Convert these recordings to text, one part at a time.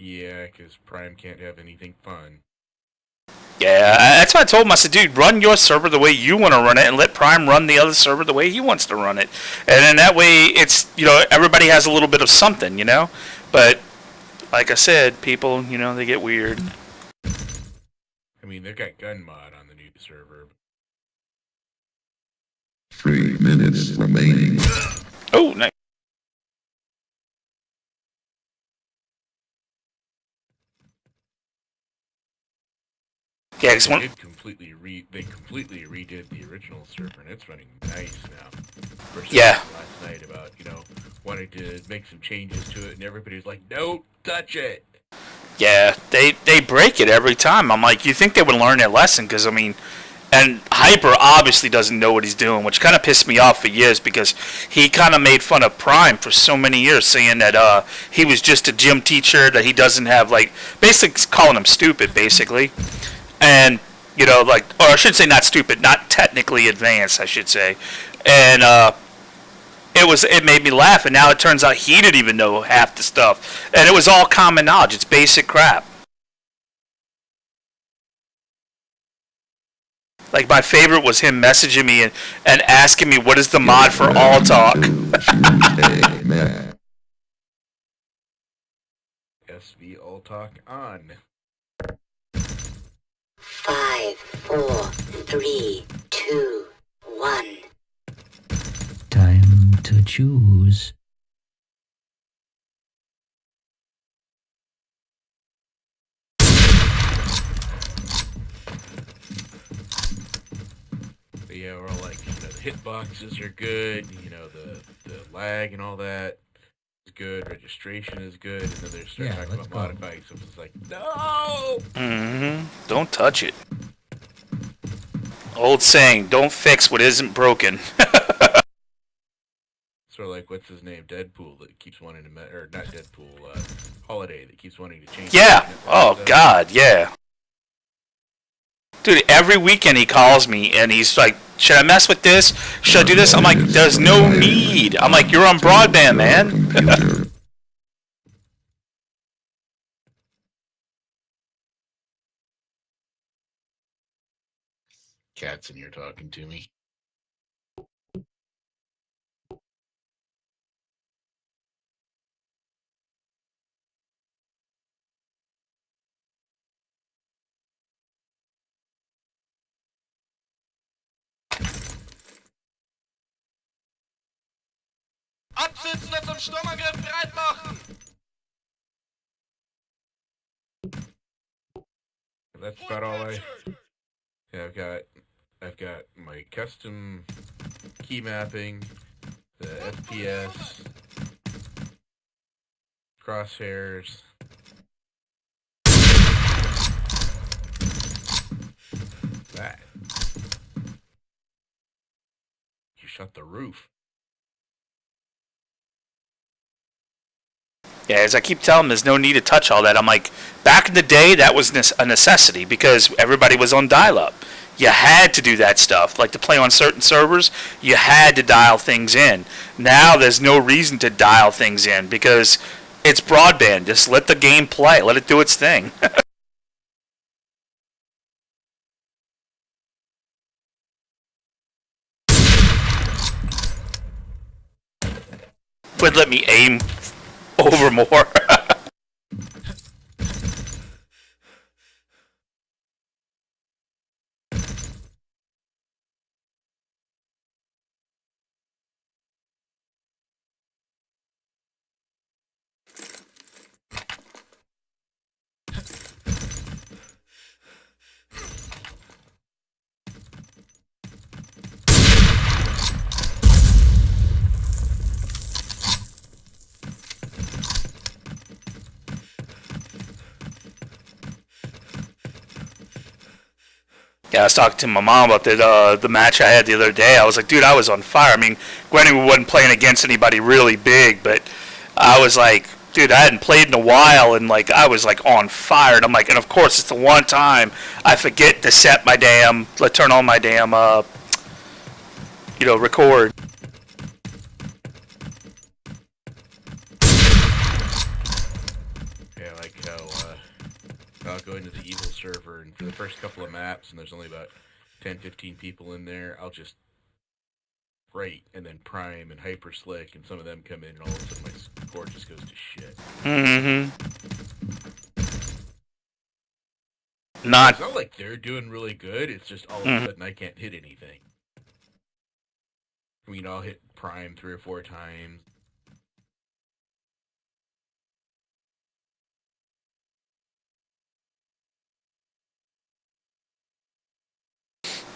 Yeah, because Prime can't have anything fun. Yeah, that's why I told him. I said, dude, run your server the way you want to run it, and let Prime run the other server the way he wants to run it. And then that way, it's, everybody has a little bit of something, But like I said, people, they get weird. I mean, they've got gun mod on the new server. 3 minutes remaining. Oh, nice. Yeah, because They completely redid the original server, and it's running nice now. Yeah. Last night about wanting to make some changes to it, and everybody's like, "Don't touch it." Yeah, they break it every time. I'm like, you think they would learn their lesson? Because and Hyper obviously doesn't know what he's doing, which kind of pissed me off for years because he kind of made fun of Prime for so many years, saying that he was just a gym teacher, that he doesn't have basically calling him stupid, basically. And, or I should say not stupid, not technically advanced, I should say. And it made me laugh, and now it turns out he didn't even know half the stuff. And it was all common knowledge. It's basic crap. Like, my favorite was him messaging me and asking me what is the mod for All Talk. SV All Talk on. 5, 4, 3, 2, 1. Time to choose. But yeah, we're all like, the hitboxes are good, the lag and all that is good, registration is good, and then they start talking about modifying stuff. It's like, no! Don't touch it. Old saying, don't fix what isn't broken. Sort of like, what's his name? Deadpool that keeps wanting to, or not Deadpool, Holiday that keeps wanting to change. Yeah. Oh, God, yeah. Dude, every weekend he calls me and he's like, should I mess with this? Should I do this? I'm like, there's no need. I'm like, you're on broadband, man. Cat's in here talking to me. Absitzen und zum Sturmangriff bereit machen! That's about all yeah, I've got my custom key mapping, the FPS, crosshairs. That. You shut the roof. Yeah, as I keep telling him, there's no need to touch all that. I'm like, back in the day, that was a necessity because everybody was on dial-up. You had to do that stuff. Like to play on certain servers, you had to dial things in. Now there's no reason to dial things in because it's broadband. Just let the game play. Let it do its thing. Would let me aim over more. Yeah, I was talking to my mom about the match I had the other day. I was like, dude, I was on fire. I mean, granted, we wasn't playing against anybody really big, but I was like, dude, I hadn't played in a while, and like I was like on fire. And I'm like, and of course, it's the one time I forget to set my turn on my damn, record. Yeah, like how first couple of maps and there's only about 10, 15 people in there, I'll just rate and then prime and hyper slick, and some of them come in and all of a sudden my score just goes to shit. Mm-hmm. It's not like they're doing really good, it's just all of a sudden I can't hit anything. I mean, I'll hit prime 3 or 4 times.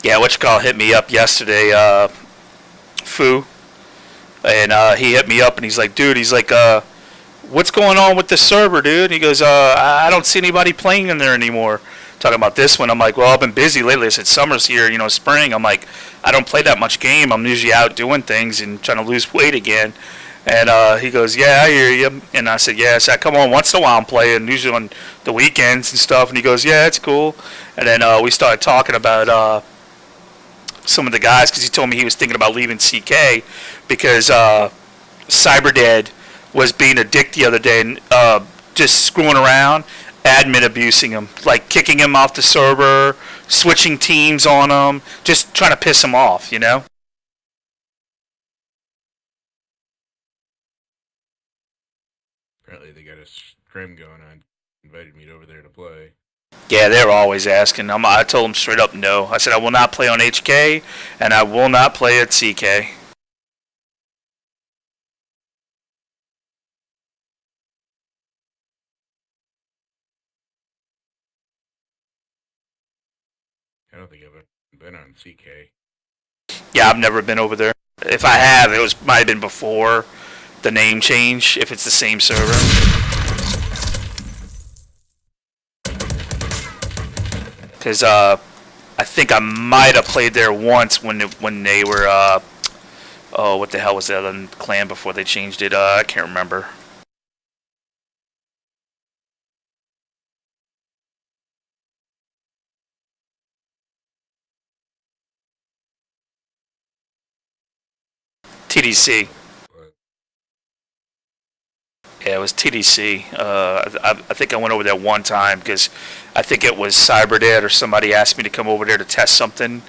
Yeah, whatchamacall hit me up yesterday, Foo, and he hit me up and he's like, dude, what's going on with the server, dude? He goes, I don't see anybody playing in there anymore. Talking about this one, I'm like, well, I've been busy lately. I said, summer's here, spring. I'm like, I don't play that much game. I'm usually out doing things and trying to lose weight again. And he goes, yeah, I hear you. And I said, yeah. So I come on once in a while and play, and usually on the weekends and stuff. And he goes, yeah, it's cool. And then we started talking about some of the guys, because he told me he was thinking about leaving CK because Cyberdead was being a dick the other day and just screwing around, admin abusing him, like kicking him off the server, switching teams on him, just trying to piss him off, Apparently they got a scrim going on. Invited me over there to play. Yeah, they're always asking. I told them straight up no. I said I will not play on HK, and I will not play at CK. I don't think I've been on CK. Yeah, I've never been over there. If I have, might have been before the name change, if it's the same server. Because I think I might have played there once when they were, what the hell was the other clan before they changed it? I can't remember. TDC. Yeah, it was TDC. I think I went over there one time because I think it was Cyberdead or somebody asked me to come over there to test something,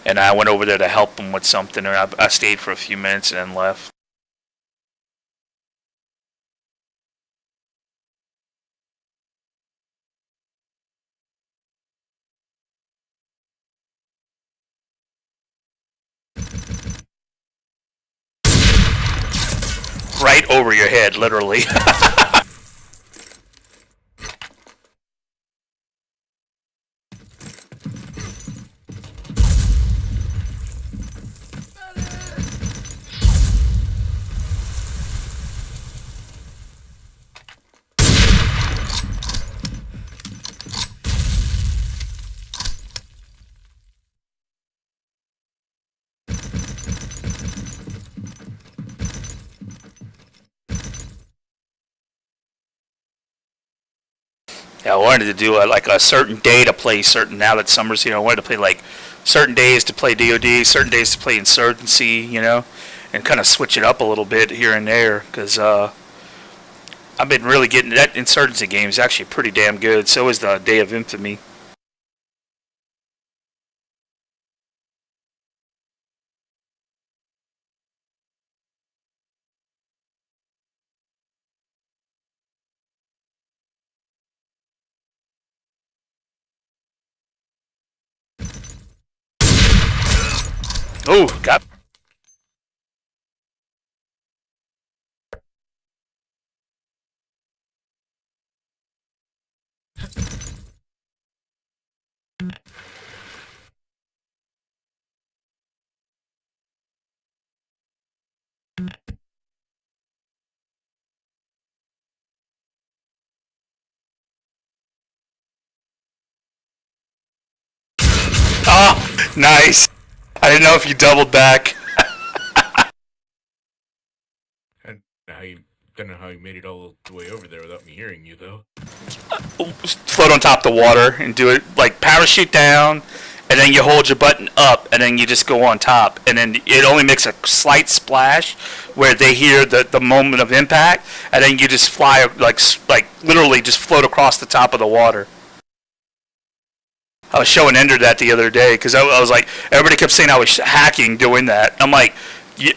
and I went over there to help them with something, and I stayed for a few minutes and then left. Right over your head, literally. Yeah, I wanted to do like a certain day to play certain. Now that summer's, I wanted to play like certain days to play DoD, certain days to play Insurgency, and kind of switch it up a little bit here and there because I've been really getting that Insurgency game is actually pretty damn good. So is the Day of Infamy. Oh, got. Oh, nice. I didn't know if you doubled back. I don't know how you made it all the way over there without me hearing you, though. Float on top of the water and do it like parachute down, and then you hold your button up, and then you just go on top, and then it only makes a slight splash where they hear the moment of impact, and then you just fly like literally just float across the top of the water. I was showing Ender that the other day because I was like, everybody kept saying I was hacking doing that. I'm like,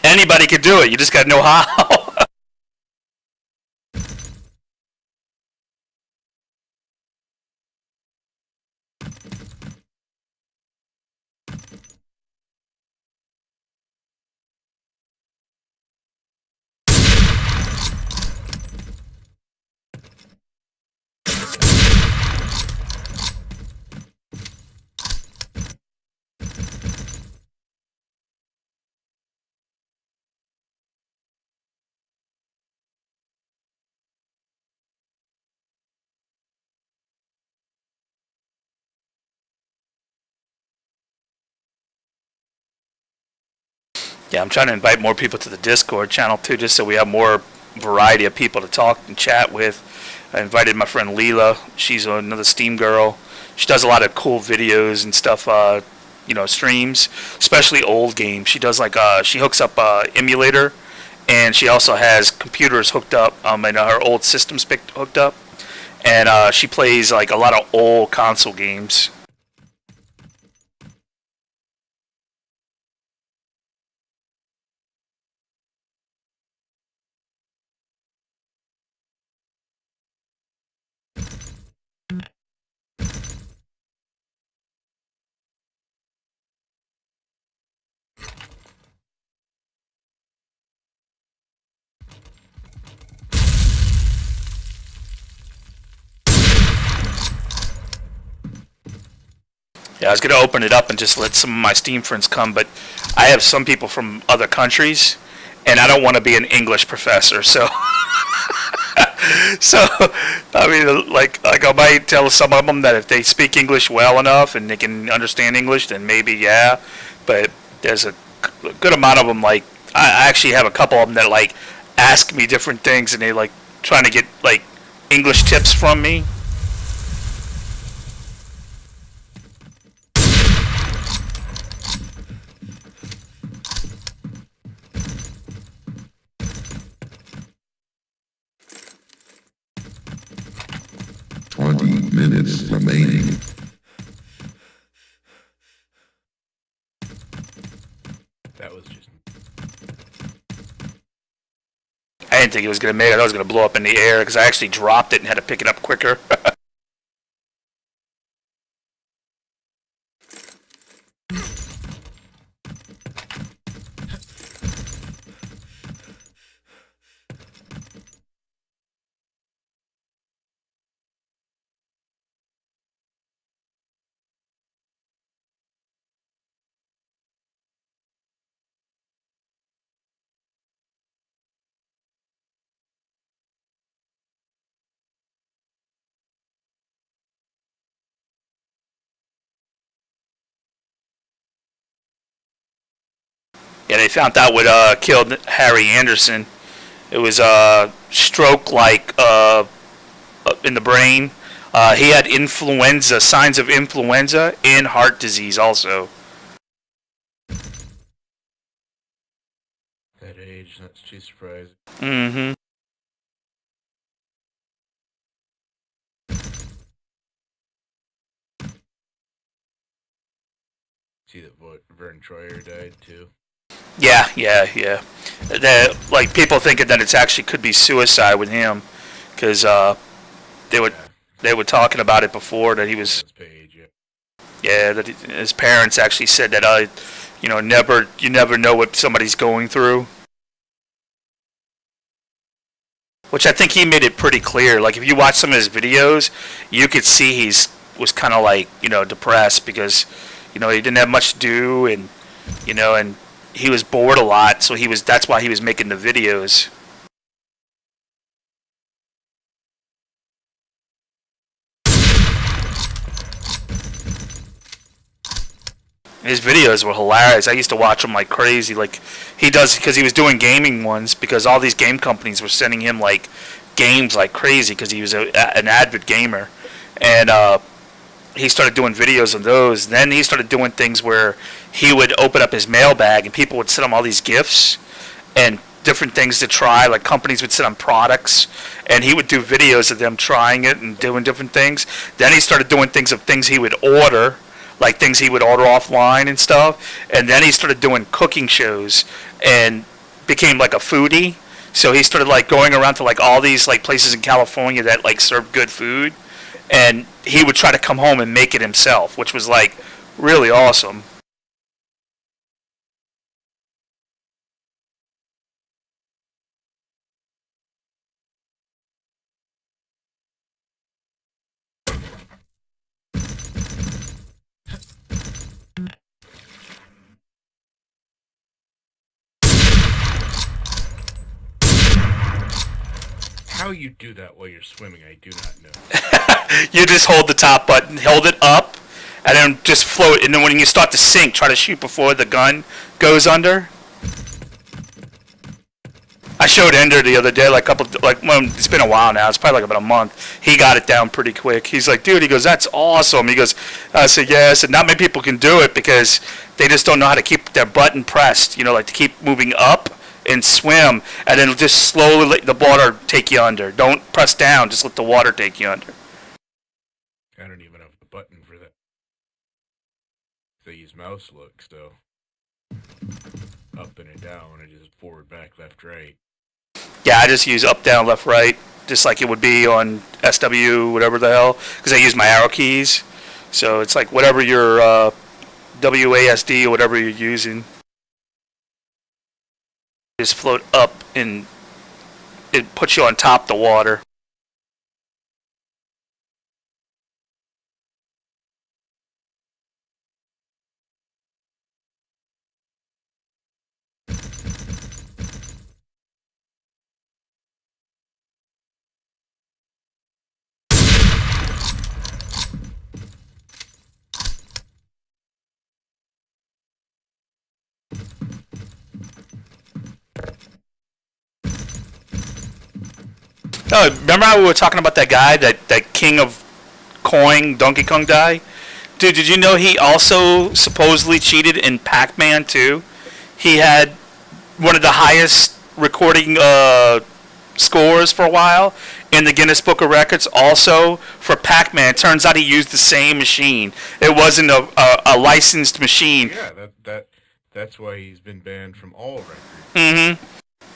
anybody could do it. You just got to know how. Yeah, I'm trying to invite more people to the Discord channel too, just so we have more variety of people to talk and chat with. I invited my friend Leela. She's another Steam girl. She does a lot of cool videos and stuff. Streams, especially old games. She does she hooks up emulator, and she also has computers hooked up, and her old systems hooked up, and she plays like a lot of old console games. Yeah, I was gonna open it up and just let some of my Steam friends come, but I have some people from other countries, and I don't want to be an English professor. So, so I mean, like I might tell some of them that if they speak English well enough and they can understand English, then maybe yeah. But there's a good amount of them. Like I actually have a couple of them that like ask me different things, and they like trying to get like English tips from me. 20 minutes remaining. That was just... I didn't think it was going to make it. I thought it was going to blow up in the air because I actually dropped it and had to pick it up quicker. Yeah, they found out what killed Harry Anderson. It was stroke in the brain. He had influenza, signs of influenza, and heart disease also. That age, that's too surprising. Mm-hmm. See that Vern Troyer died too. Yeah. Like people thinking that it's actually could be suicide with him, because they were talking about it before that he was. Page, yeah. Yeah, that his parents actually said that you never know what somebody's going through. Which I think he made it pretty clear. Like if you watch some of his videos, you could see was kind of like depressed because he didn't have much to do, and and he was bored a lot, so that's why he was making the videos. His videos were hilarious. I used to watch them like crazy. Like he does, because he was doing gaming ones, because all these game companies were sending him like games like crazy because he was an avid gamer, and he started doing videos on those. Then he started doing things where he would open up his mailbag and people would send him all these gifts and different things to try. Like companies would send him products, and he would do videos of them trying it and doing different things. Then he started doing things he would order, like things he would order offline and stuff. And then he started doing cooking shows and became like a foodie. So he started like going around to like all these like places in California that like served good food, and he would try to come home and make it himself, which was like really awesome. How you do that while you're swimming, I do not know. You just hold the top button, hold it up, and then just float. And then when you start to sink, try to shoot before the gun goes under. I showed Ender the other day, well, it's been a while now. It's probably like about a month. He got it down pretty quick. He's like, dude, he goes, that's awesome. He goes, I said, yeah. I said, not many people can do it because they just don't know how to keep their button pressed. Like to keep moving up and swim, and then just slowly let the water take you under. Don't press down. Just let the water take you under. I don't even have the button for that. They use mouse look, so up and down, and just forward, back, left, right. Yeah, I just use up, down, left, right, just like it would be on SW, whatever the hell, because I use my arrow keys. So it's like whatever your WASD or whatever you're using. Just float up and it puts you on top of the water. Oh, remember how we were talking about that guy, that king of coin, Donkey Kong guy? Dude, did you know he also supposedly cheated in Pac-Man too? He had one of the highest recording scores for a while in the Guinness Book of Records. Also for Pac-Man, turns out he used the same machine. It wasn't a licensed machine. Yeah, that's why he's been banned from all records. Mm-hmm.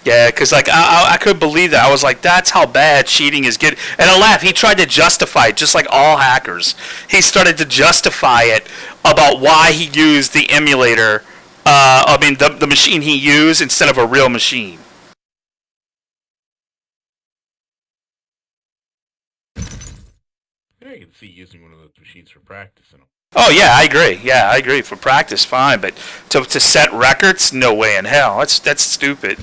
Yeah, because like I couldn't believe that. I was like, that's how bad cheating is getting. And I laughed. He tried to justify it, just like all hackers. He started to justify it about why he used the emulator. The machine he used instead of a real machine. Yeah, you can see using one of those machines for practice and all. Oh yeah, I agree. Yeah, I agree. For practice, fine, but to set records, no way in hell. That's stupid.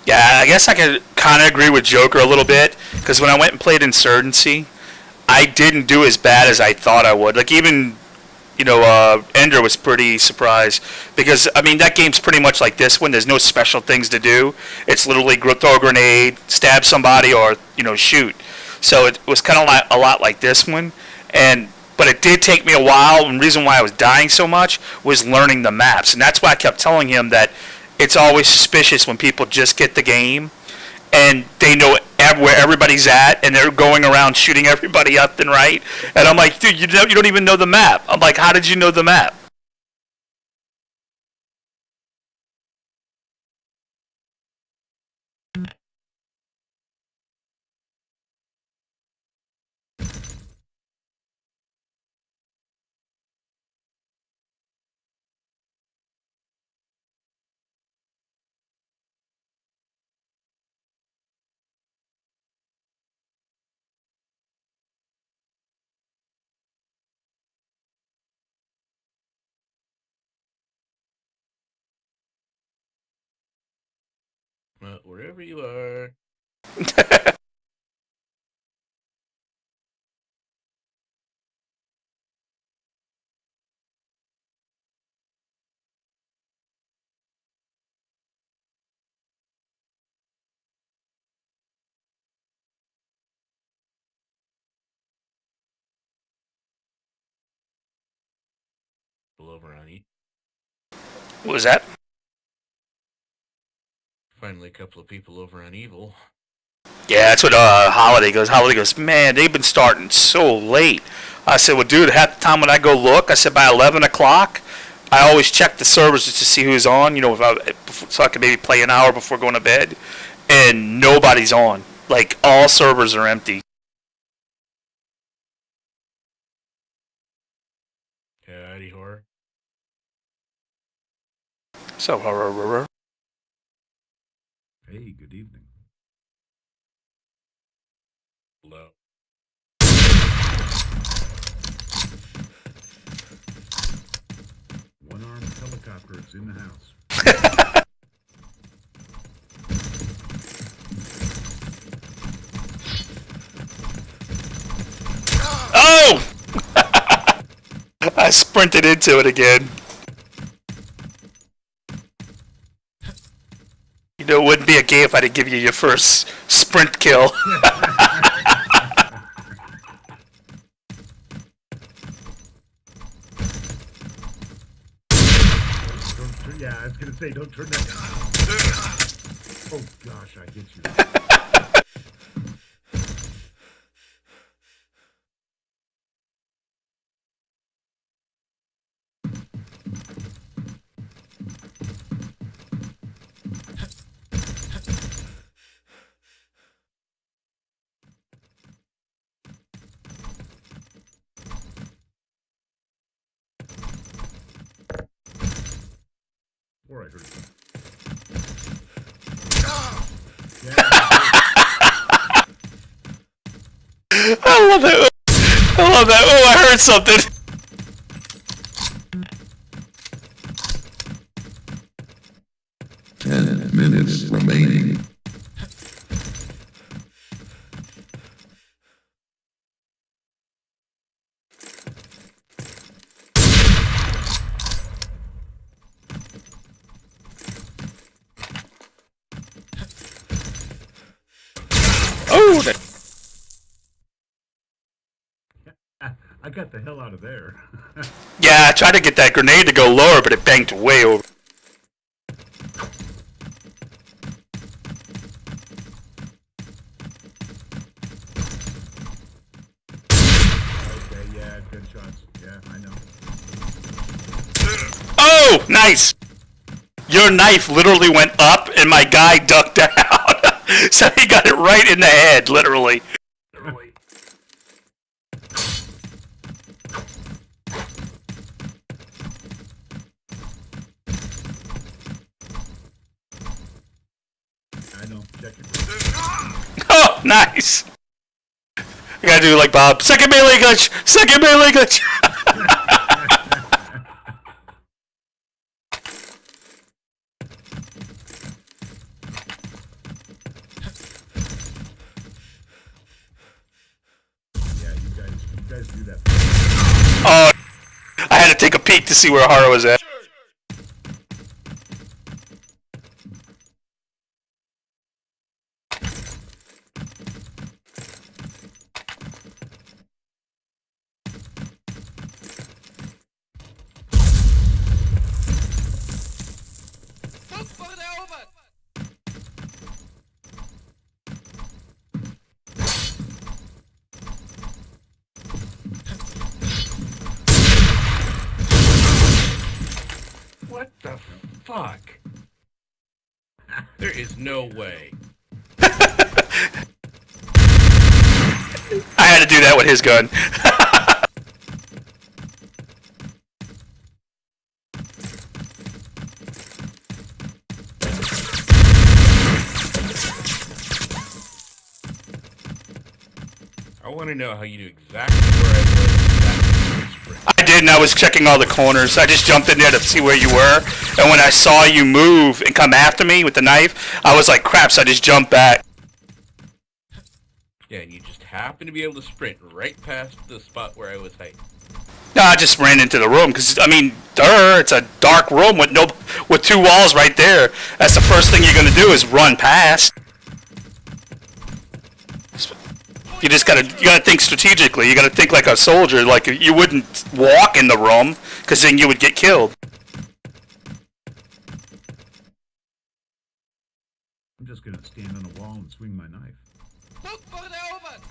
Yeah, I guess I could kind of agree with Joker a little bit because when I went and played Insurgency, I didn't do as bad as I thought I would. Like even Ender was pretty surprised because I mean that game's pretty much like this one. There's no special things to do. It's literally throw a grenade, stab somebody, or shoot. So it was kind of like a lot like this one, but it did take me a while. And the reason why I was dying so much was learning the maps, and that's why I kept telling him that it's always suspicious when people just get the game and they know where everybody's at, and they're going around shooting everybody up and right. And I'm like, dude, you don't even know the map. I'm like, how did you know the map? Wherever you are. Over on E. What was that? Finally, a couple of people over on Evil. Yeah, that's what Holiday goes. Holiday goes, man, they've been starting so late. I said, well, dude, half the time when I go look, I said by 11 o'clock, I always check the servers just to see who's on, you know, so I can maybe play an hour before going to bed. And nobody's on. Like, all servers are empty. Howdy, horror. So, Hey, good evening. Hello. One-armed helicopter is in the house. oh! I sprinted into it again. You know, it wouldn't be a game if I didn't give you your first sprint kill. Yeah, I was gonna say, don't turn that. Oh gosh, I hit you. Or I heard it. I love that. I love that. Oh, I heard something. Ten minutes remaining. Oh, that. I got the hell out of there. Yeah, I tried to get that grenade to go lower, but it banked way over. Okay, yeah, good shots. Yeah, I know. Oh, nice. Your knife literally went up, and my guy ducked down. So he got it right in the head, literally. I know. Check it. Oh, nice. I gotta do like Bob. Second melee glitch. Second melee glitch. Yeah, you guys do that. Oh, I had to take a peek to see where Hara was at. Tot voor de oven! What the fuck? There is no way. I had to do that with his gun. I want to know how you knew exactly where I was. I didn't. I was checking all the corners. I just jumped in there to see where you were. And when I saw you move and come after me with the knife, I was like, crap, so I just jumped back. Yeah, and you just happen to be able to sprint right past the spot where I was hiding. No, I just ran into the room because I mean, it's a dark room with with two walls right there. That's the first thing you're gonna do is run past. You gotta think strategically. You gotta think like a soldier. Like you wouldn't walk in the room because then you would get killed. I'm just gonna stand on a wall and swing my knife. Guck, wurde erobert!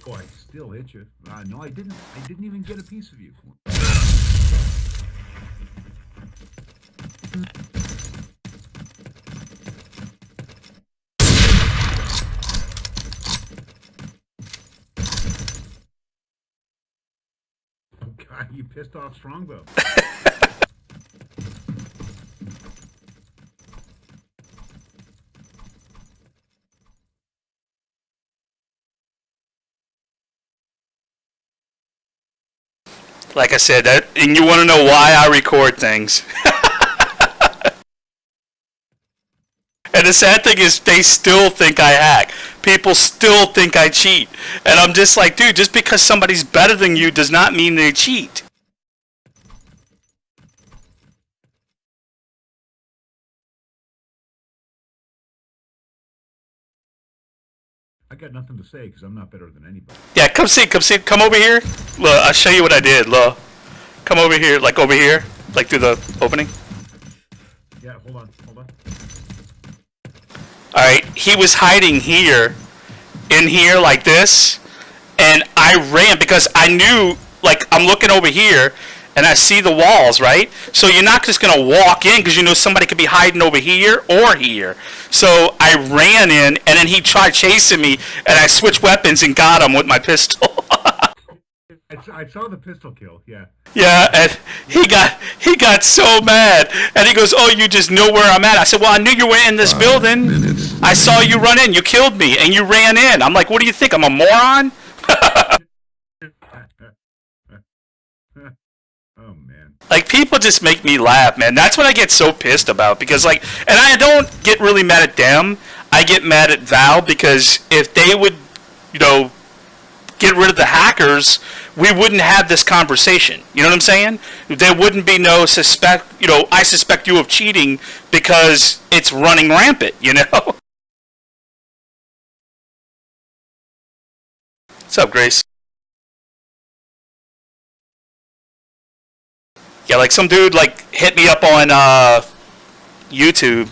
Oh, I still hit you. No, I didn't. I didn't even get a piece of you. Oh God, you pissed off Strongbow. Like I said, and you want to know why I record things. And the sad thing is, they still think I hack. People still think I cheat. And I'm just like, dude, just because somebody's better than you does not mean they cheat. I got nothing to say because I'm not better than anybody. Yeah, come see, come over here. Look, I'll show you what I did. Look, come over here, like through the opening. Yeah, hold on. Alright, he was hiding here, in here like this, and I ran because I knew, like, I'm looking over here, and I see the walls, right? So you're not just going to walk in because you know somebody could be hiding over here or here. So I ran in, and then he tried chasing me, and I switched weapons and got him with my pistol. I saw the pistol kill. Yeah. Yeah, and he got so mad, and he goes, "Oh, you just know where I'm at." I said, "Well, I knew you were in this building. I saw you run in. You killed me, and you ran in." I'm like, "What do you think? I'm a moron?" Oh man. Like, people just make me laugh, man. That's what I get so pissed about because, like, and I don't get really mad at them. I get mad at Valve because if they would, you know, get rid of the hackers, we wouldn't have this conversation. You know what I'm saying? There wouldn't be no I suspect you of cheating because it's running rampant, you know? What's up, Grace? Yeah, like some dude like hit me up on YouTube,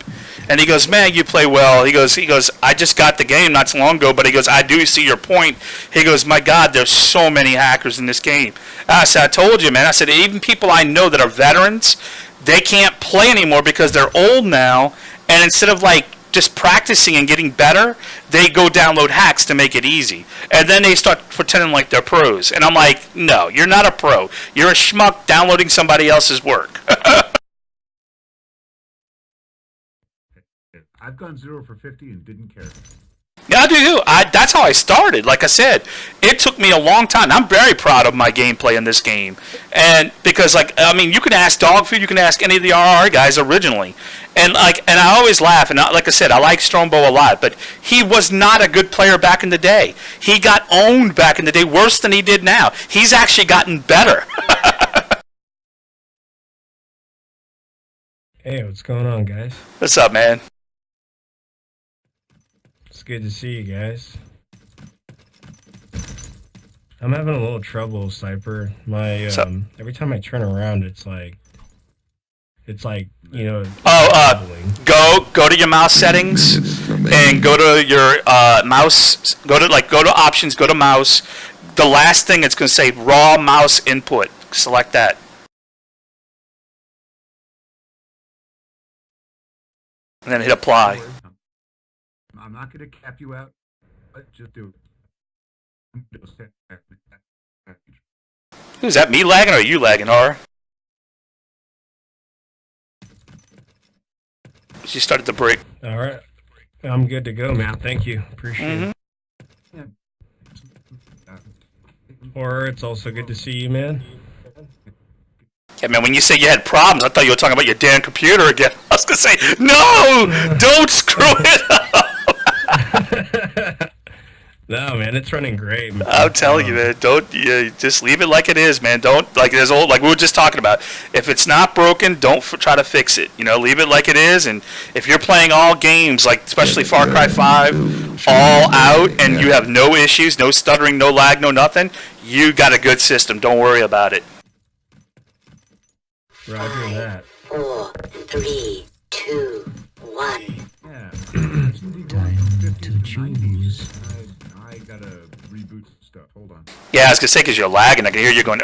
and he goes, "Man, you play well." He goes, "I just got the game not so long ago, but he goes, I do see your point." He goes, "My God, there's so many hackers in this game." I said, "I told you, man." I said, "Even people I know that are veterans, they can't play anymore because they're old now, and instead of like just practicing and getting better, they go download hacks to make it easy. And then they start pretending like they're pros." And I'm like, "No, you're not a pro. You're a schmuck downloading somebody else's work." I've gone 0 for 50 and didn't care. Yeah, I do too. That's how I started. Like I said, it took me a long time. I'm very proud of my gameplay in this game, and because, like, I mean, you can ask Dogfood, you can ask any of the RR guys originally, and I always laugh. And like I said, I like Strongbow a lot, but he was not a good player back in the day. He got owned back in the day worse than he did now. He's actually gotten better. Hey, what's going on, guys? What's up, man? It's good to see you guys. I'm having a little trouble, Cypher. My every time I turn around, it's like you know. Go to your mouse settings and go to your mouse. Go to options. Go to mouse. The last thing it's going to say raw mouse input. Select that. And then hit apply. I'm not going to cap you out. But just do it. Is that me lagging or are you lagging, or? She started to break. All right, I'm good to go, man. Thank you. Appreciate it. Or it's also good to see you, man. Yeah, man, when you say you had problems, I thought you were talking about your damn computer again. I was going to say, no! Don't screw it up! No, man, it's running great, man. I'm telling you, man, just leave it like it is, man. Don't, like we were just talking about. If it's not broken, don't try to fix it. Leave it like it is, and if you're playing all games, like especially Far Cry 5, all out, and you have no issues, no stuttering, no lag, no nothing, you got a good system. Don't worry about it. Roger that. 4, 3, 2, 1. Yeah. Time to choose. I gotta reboot stuff. Hold on. Yeah, I was gonna say because you're lagging. I can hear you going.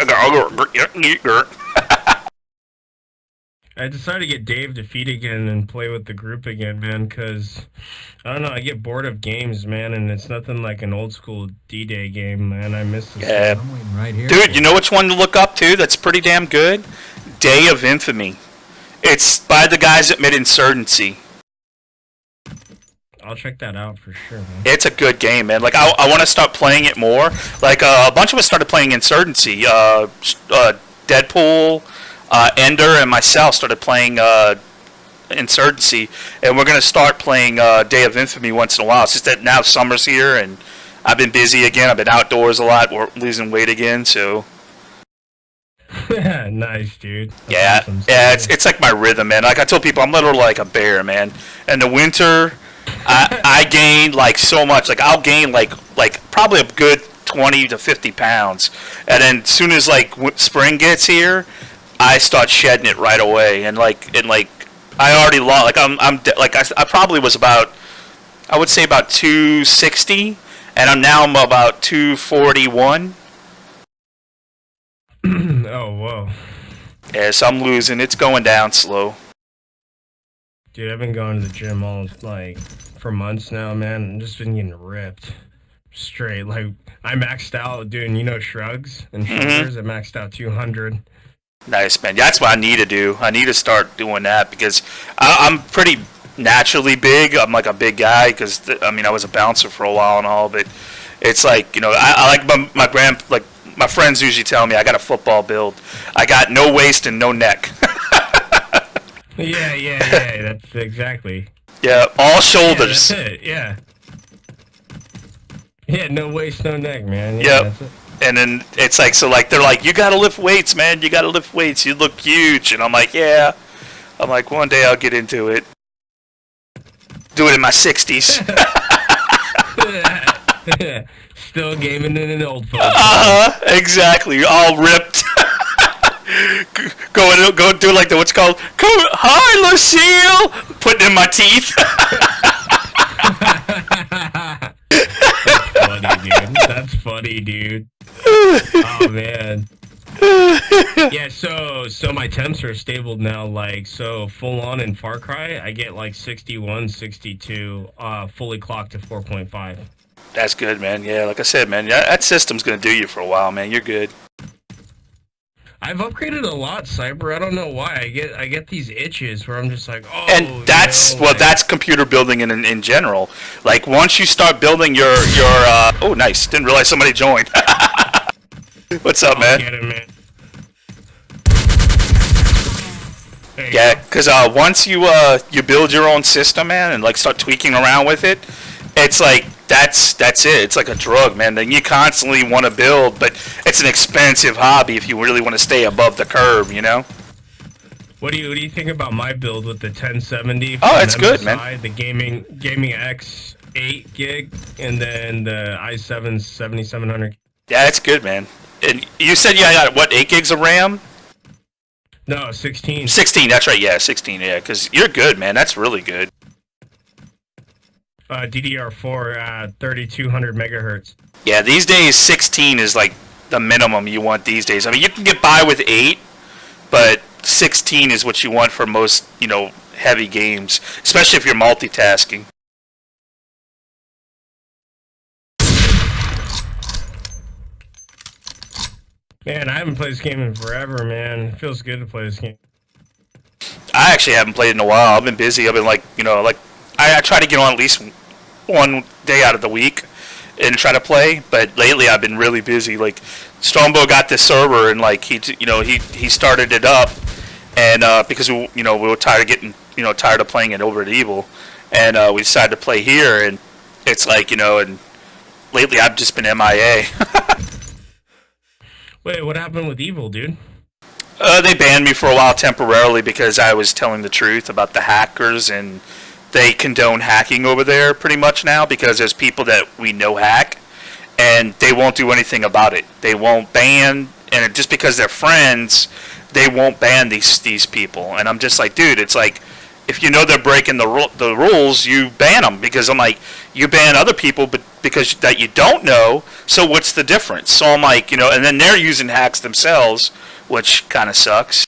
I decided to get Dave to feed again and play with the group again, man, because, I don't know, I get bored of games, man, and it's nothing like an old school D-Day game, man. I miss this. Yeah. I'm waiting right here. Dude, you know which one to look up to that's pretty damn good? Day of Infamy. It's by the guys that made Insurgency. I'll check that out for sure, man. It's a good game, man. Like, I want to start playing it more. Like, a bunch of us started playing Insurgency. Deadpool, Ender, and myself started playing Insurgency. And we're going to start playing Day of Infamy once in a while. It's just that now summer's here, and I've been busy again. I've been outdoors a lot. We're losing weight again, so... Nice, dude. That's Yeah, awesome. yeah, it's like my rhythm, man. Like I told people, I'm literally like a bear, man. In the winter, I gain like so much. Like I'll gain like probably a good 20 to 50 pounds, and then as soon as like spring gets here, I start shedding it right away. And like I already lost. Like I probably was about, I would say about 260, and I'm about 241. Oh, whoa. Yeah, so I'm losing. It's going down slow. Dude, I've been going to the gym for months now, man. I've just been getting ripped. Straight. Like, I maxed out doing, shrugs and shoulders. I maxed out 200. Nice, man. That's what I need to do. I need to start doing that because I'm pretty naturally big. I'm like a big guy because, I was a bouncer for a while and all, but it's like, I like my friends usually tell me I got a football build. I got no waist and no neck. Yeah, that's exactly. Yeah, all shoulders. Yeah, that's it, yeah. Yeah, no waist, no neck, man. Yeah, Yep. that's it. And then it's like, so like, they're like, you gotta lift weights, man. You gotta lift weights. You look huge. And I'm like, yeah. I'm like, one day I'll get into it. Do it in my 60s. Still gaming in an old folks. Exactly. All ripped. Go do like what's called, hi, Lucille! Putting in my teeth. That's funny, dude. Oh, man. Yeah, so my temps are stable now, so full on in Far Cry, I get 61, 62, fully clocked to 4.5. That's good, man. Yeah, like I said, man, that system's gonna do you for a while, man. You're good. I've upgraded a lot, Cyber. I don't know why. I get these itches where I'm just like, oh. And that's that's computer building in general. Like once you start building your oh, nice. Didn't realize somebody joined. What's up, man? Get it, man. Yeah, because once you build your own system, man, and start tweaking around with it, it's like that's it. It's like a drug, man. Then you constantly want to build, but it's an expensive hobby if you really want to stay above the curve, What do you think about my build with the 1070? Oh, it's good, man. The gaming X 8 gig, and then the i7 7700. Yeah, it's good, man. And you said you got what, 8 gigs of RAM? No, 16. 16, that's right. Yeah, 16. Yeah, because you're good, man. That's really good. DDR4 3200 megahertz. Yeah, these days 16 is like the minimum you want these days. I mean, you can get by with 8, but 16 is what you want for most, heavy games, especially if you're multitasking. Man, I haven't played this game in forever, man. It feels good to play this game. I actually haven't played in a while. I've been busy. I've been I try to get on at least one day out of the week and try to play, but lately I've been really busy. Like Strombo got this server and like he started it up, and because we were tired of getting tired of playing it over at Evil, and we decided to play here, and it's like and lately I've just been MIA. Wait, what happened with Evil, dude? They banned me for a while temporarily because I was telling the truth about the hackers, and they condone hacking over there pretty much now because there's people that we know hack, and they won't do anything about it. They won't ban, and just because they're friends, they won't ban these people. And I'm just like, dude, it's like, if you know they're breaking the rules, you ban them, because I'm like, you ban other people, but because that you don't know, so what's the difference? So I'm like, and then they're using hacks themselves, which kind of sucks.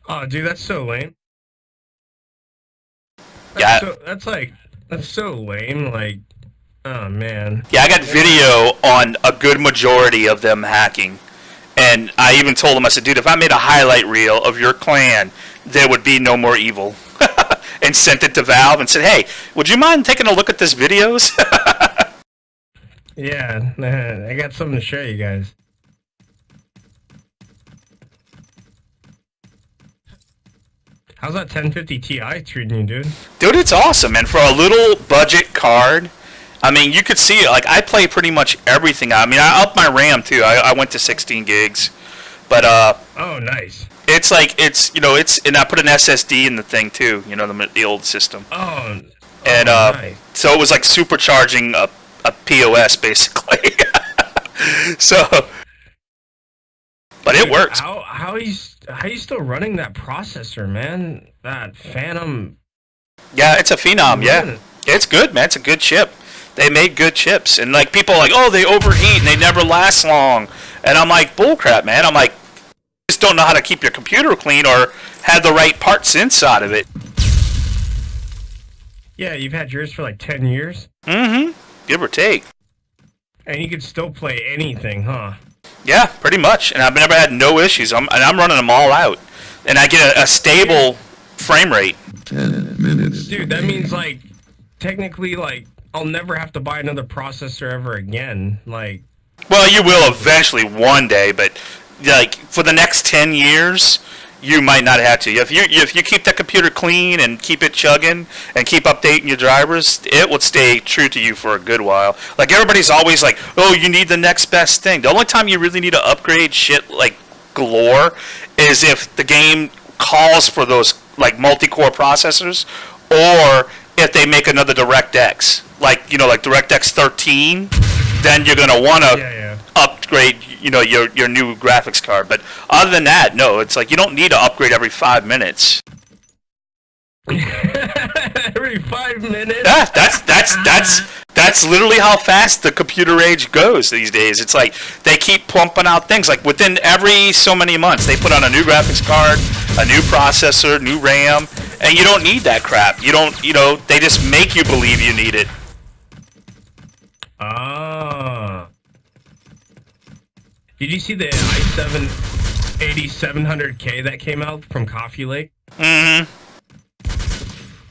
Oh, dude, that's so lame. That's so lame. Like, oh man. Yeah, I got video on a good majority of them hacking. And I even told them, I said, dude, if I made a highlight reel of your clan, there would be no more Evil. And sent it to Valve and said, hey, would you mind taking a look at this videos? Yeah, I got something to show you guys. How's that 1050 Ti treating you, dude? Dude, it's awesome. And for a little budget card, I mean, you could see it. Like, I play pretty much everything. I mean, I upped my RAM, too. I went to 16 gigs. But, oh, nice. It's like, and I put an SSD in the thing, too. The old system. Oh, and, nice. So it was like supercharging a POS, basically. So, but dude, it works. How are you still running that processor, man? That Phenom. Yeah, it's a Phenom, yeah. It's good, man. It's a good chip. They made good chips. And, like, people are like, oh, they overheat and they never last long. And I'm like, bullcrap, man. I'm like, you just don't know how to keep your computer clean or have the right parts inside of it. Yeah, you've had yours for like 10 years? Mm-hmm. Give or take. And you could still play anything, huh? Yeah, pretty much. And I've never had no issues. I'm running them all out. And I get a stable frame rate. 10 minutes. Dude, that means, like, technically, like, I'll never have to buy another processor ever again. Like, well, you will eventually one day, but like for the next 10 years, you might not have to. If you keep that computer clean and keep it chugging and keep updating your drivers, it will stay true to you for a good while. Like, everybody's always like, oh, you need the next best thing. The only time you really need to upgrade shit like galore is if the game calls for those like multi-core processors, or if they make another DirectX, like DirectX 13, then you're gonna want to upgrade, your new graphics card. But other than that, no, it's like you don't need to upgrade every 5 minutes. every 5 minutes? Yeah, that's literally how fast the computer age goes these days. It's like they keep pumping out things. Like within every so many months, they put on a new graphics card, a new processor, new RAM, and you don't need that crap. You don't, they just make you believe you need it. Ah. Did you see the i7 8700K that came out from Coffee Lake? Mm-hmm.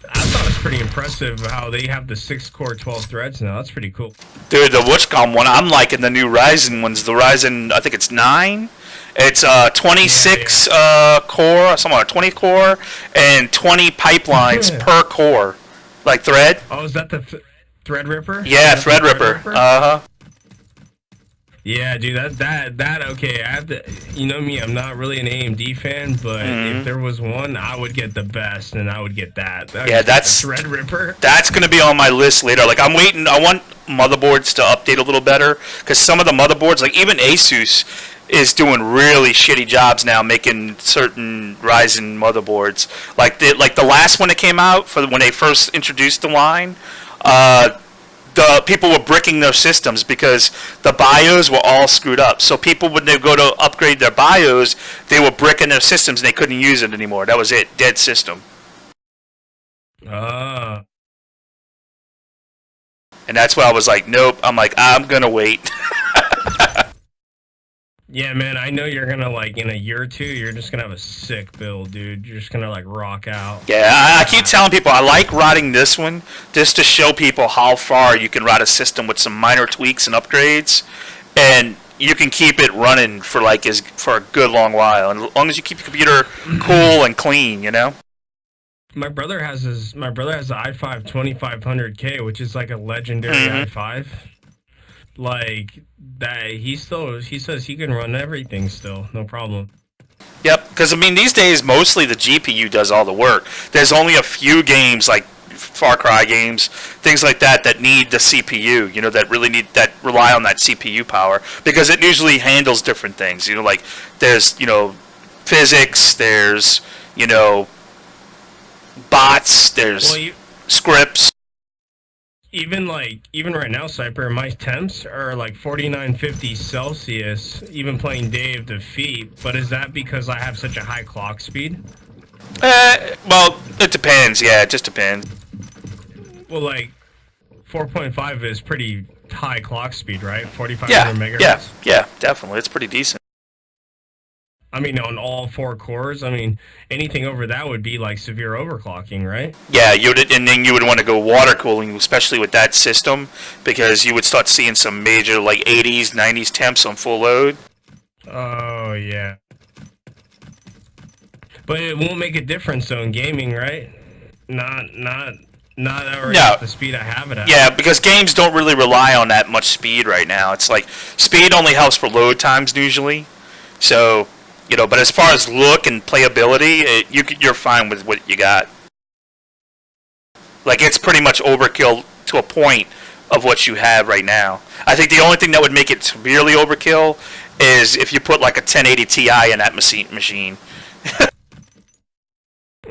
I thought it was pretty impressive how they have the 6-core 12 threads now. That's pretty cool. Dude, the Witchcom one, I'm liking the new Ryzen ones. The Ryzen, I think it's 9. It's 26 core, somewhere 20 core, and 20 pipelines per core, like thread. Oh, is that the Threadripper? Yeah, Threadripper. Uh huh. Yeah, dude, that okay. I have to, me, I'm not really an AMD fan, but if there was one, I would get the best, and I would get that. Yeah, that's Threadripper. That's gonna be on my list later. Like, I'm waiting. I want motherboards to update a little better, because some of the motherboards, like even Asus, is doing really shitty jobs now making certain Ryzen motherboards. Like the last one that came out for when they first introduced the line. The people were bricking their systems because the BIOS were all screwed up. So people, when they go to upgrade their BIOS, they were bricking their systems and they couldn't use it anymore. That was it. Dead system. Ah. And that's why I was like, nope. I'm like, I'm going to wait. Yeah, man, I know you're gonna like in a year or two, you're just gonna have a sick build, dude. You're just gonna like rock out. Yeah, I keep telling people I like riding this one just to show people how far you can ride a system with some minor tweaks and upgrades, and you can keep it running for for a good long while, and as long as you keep your computer cool and clean, you know. My brother has the i5 2500K, which is like a legendary i5. Like that, he says he can run everything still, no problem. Yep, because I mean these days mostly the GPU does all the work. There's only a few games like Far Cry games, things like that that need the CPU. You know, that rely on that CPU power because it usually handles different things. You know, like there's physics, there's bots, there's scripts. Even right now, Cyper, my temps are like 4950 Celsius, even playing Day of Defeat, but is that because I have such a high clock speed? Well, it depends, yeah, it just depends. Well, like, 4.5 is pretty high clock speed, right? 4500 megahertz? Yeah, definitely, it's pretty decent. I mean, on all 4 cores, I mean, anything over that would be like severe overclocking, right? Yeah, and then you would want to go water cooling, especially with that system, because you would start seeing some major like 80s, 90s temps on full load. Oh yeah, but it won't make a difference though in gaming, right? Not already at the speed I have it at. Yeah, because games don't really rely on that much speed right now. It's like speed only helps for load times usually, so. But as far as look and playability, you're fine with what you got. Like, it's pretty much overkill to a point of what you have right now. I think the only thing that would make it severely overkill is if you put like a 1080 Ti in that machine.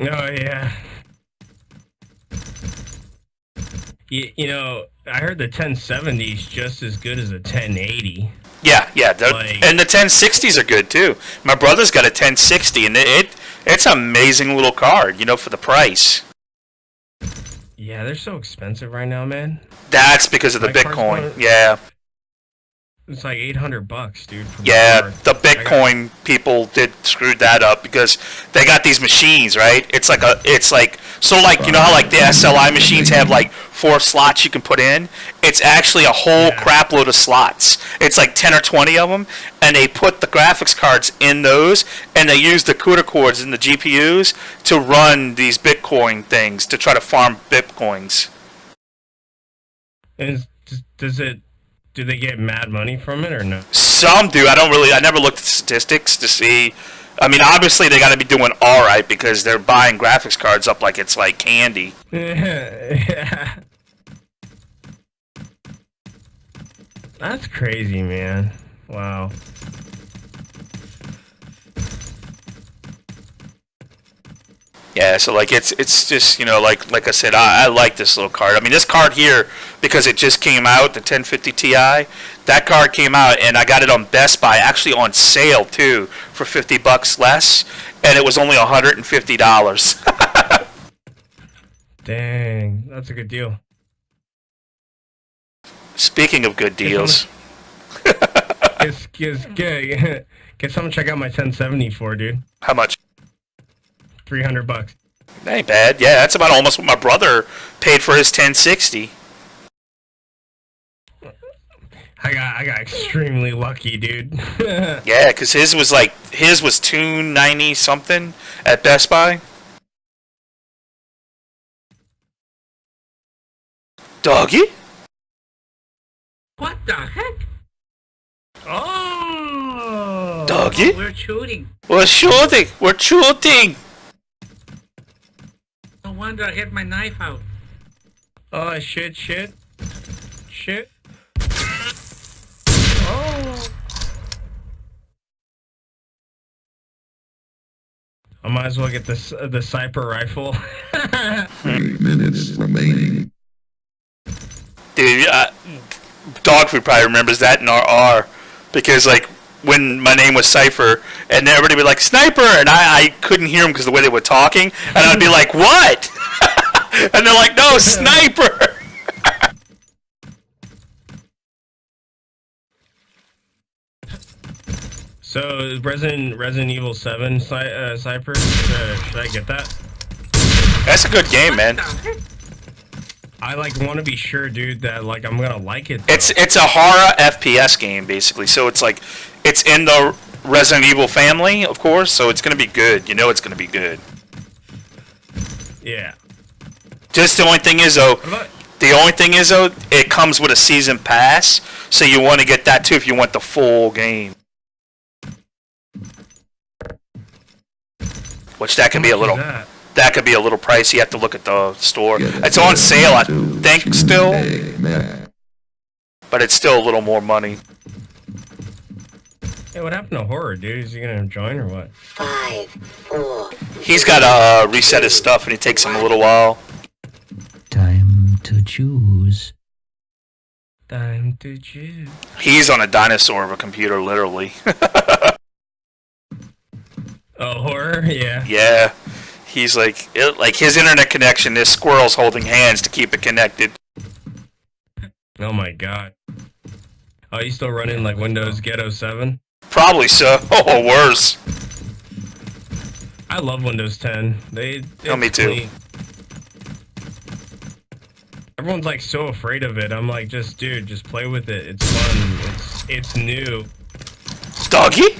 Oh, yeah. I heard the 1070 is just as good as a 1080. Yeah, and the 1060s are good too. My brother's got a 1060, and it's an amazing little card, for the price. Yeah, they're so expensive right now, man. That's because of the Bitcoin. Yeah. It's like $800, dude. Yeah, the Bitcoin people screwed that up because they got these machines, right? It's like you know how like the SLI machines have like 4 slots you can put in? It's actually a whole crap load of slots. It's like 10 or 20 of them, and they put the graphics cards in those, and they use the CUDA cords in the GPUs to run these Bitcoin things to try to farm Bitcoins. And do they get mad money from it or no? Some do. I never looked at statistics to see. I mean, obviously they got to be doing all right because they're buying graphics cards up like it's like candy. Yeah. That's crazy, man. Wow. Yeah, so like it's just like I said, I like this little card. I mean, this card here because it just came out, the 1050 Ti. That card came out and I got it on Best Buy, actually on sale too, for $50 less, and it was only $150. Dang, that's a good deal. Speaking of good deals, get someone check out my 1074, dude. How much? $300. That ain't bad. Yeah, that's about almost what my brother paid for his 1060. I got extremely lucky, dude. Yeah, because his was $290 something at Best Buy. Doggy? What the heck? Oh! Doggy? We're shooting. We're shooting! No wonder I had my knife out. Oh, shit. Oh! I might as well get the Cyper rifle. 3 minutes remaining. Dude, Dogfood probably remembers that in RR. Because, like, when my name was Cypher, and everybody would be like, Sniper! And I couldn't hear them because of the way they were talking. And I'd be like, what? And they're like, no, Sniper! So Resident Evil 7 Cypher, should I get that? That's a good game, man. I like want to be sure, dude, that like I'm gonna like it. Though. It's a horror FPS game basically. So it's like it's in the Resident Evil family, of course. So it's gonna be good. You know, it's gonna be good. Yeah. Just the only thing is though, it comes with a season pass, so you want to get that too if you want the full game. Which that can be a little. That could be a little pricey. You have to look at the store. It's on sale, I think, still. But it's still a little more money. Hey, what happened to horror, dude? Is he gonna join or what? 5, 4. He's got to reset his stuff, and it takes him a little while. Time to choose. Time to choose. He's on a dinosaur of a computer, literally. Oh, horror? Yeah. Yeah. He's like his internet connection, this squirrel's holding hands to keep it connected. Oh my god. Oh, you still running like Windows Ghetto 7? Probably so. Oh, worse. I love Windows 10. Me too. Clean. Everyone's like so afraid of it. I'm like, dude, just play with it. It's fun. It's new. Doggy?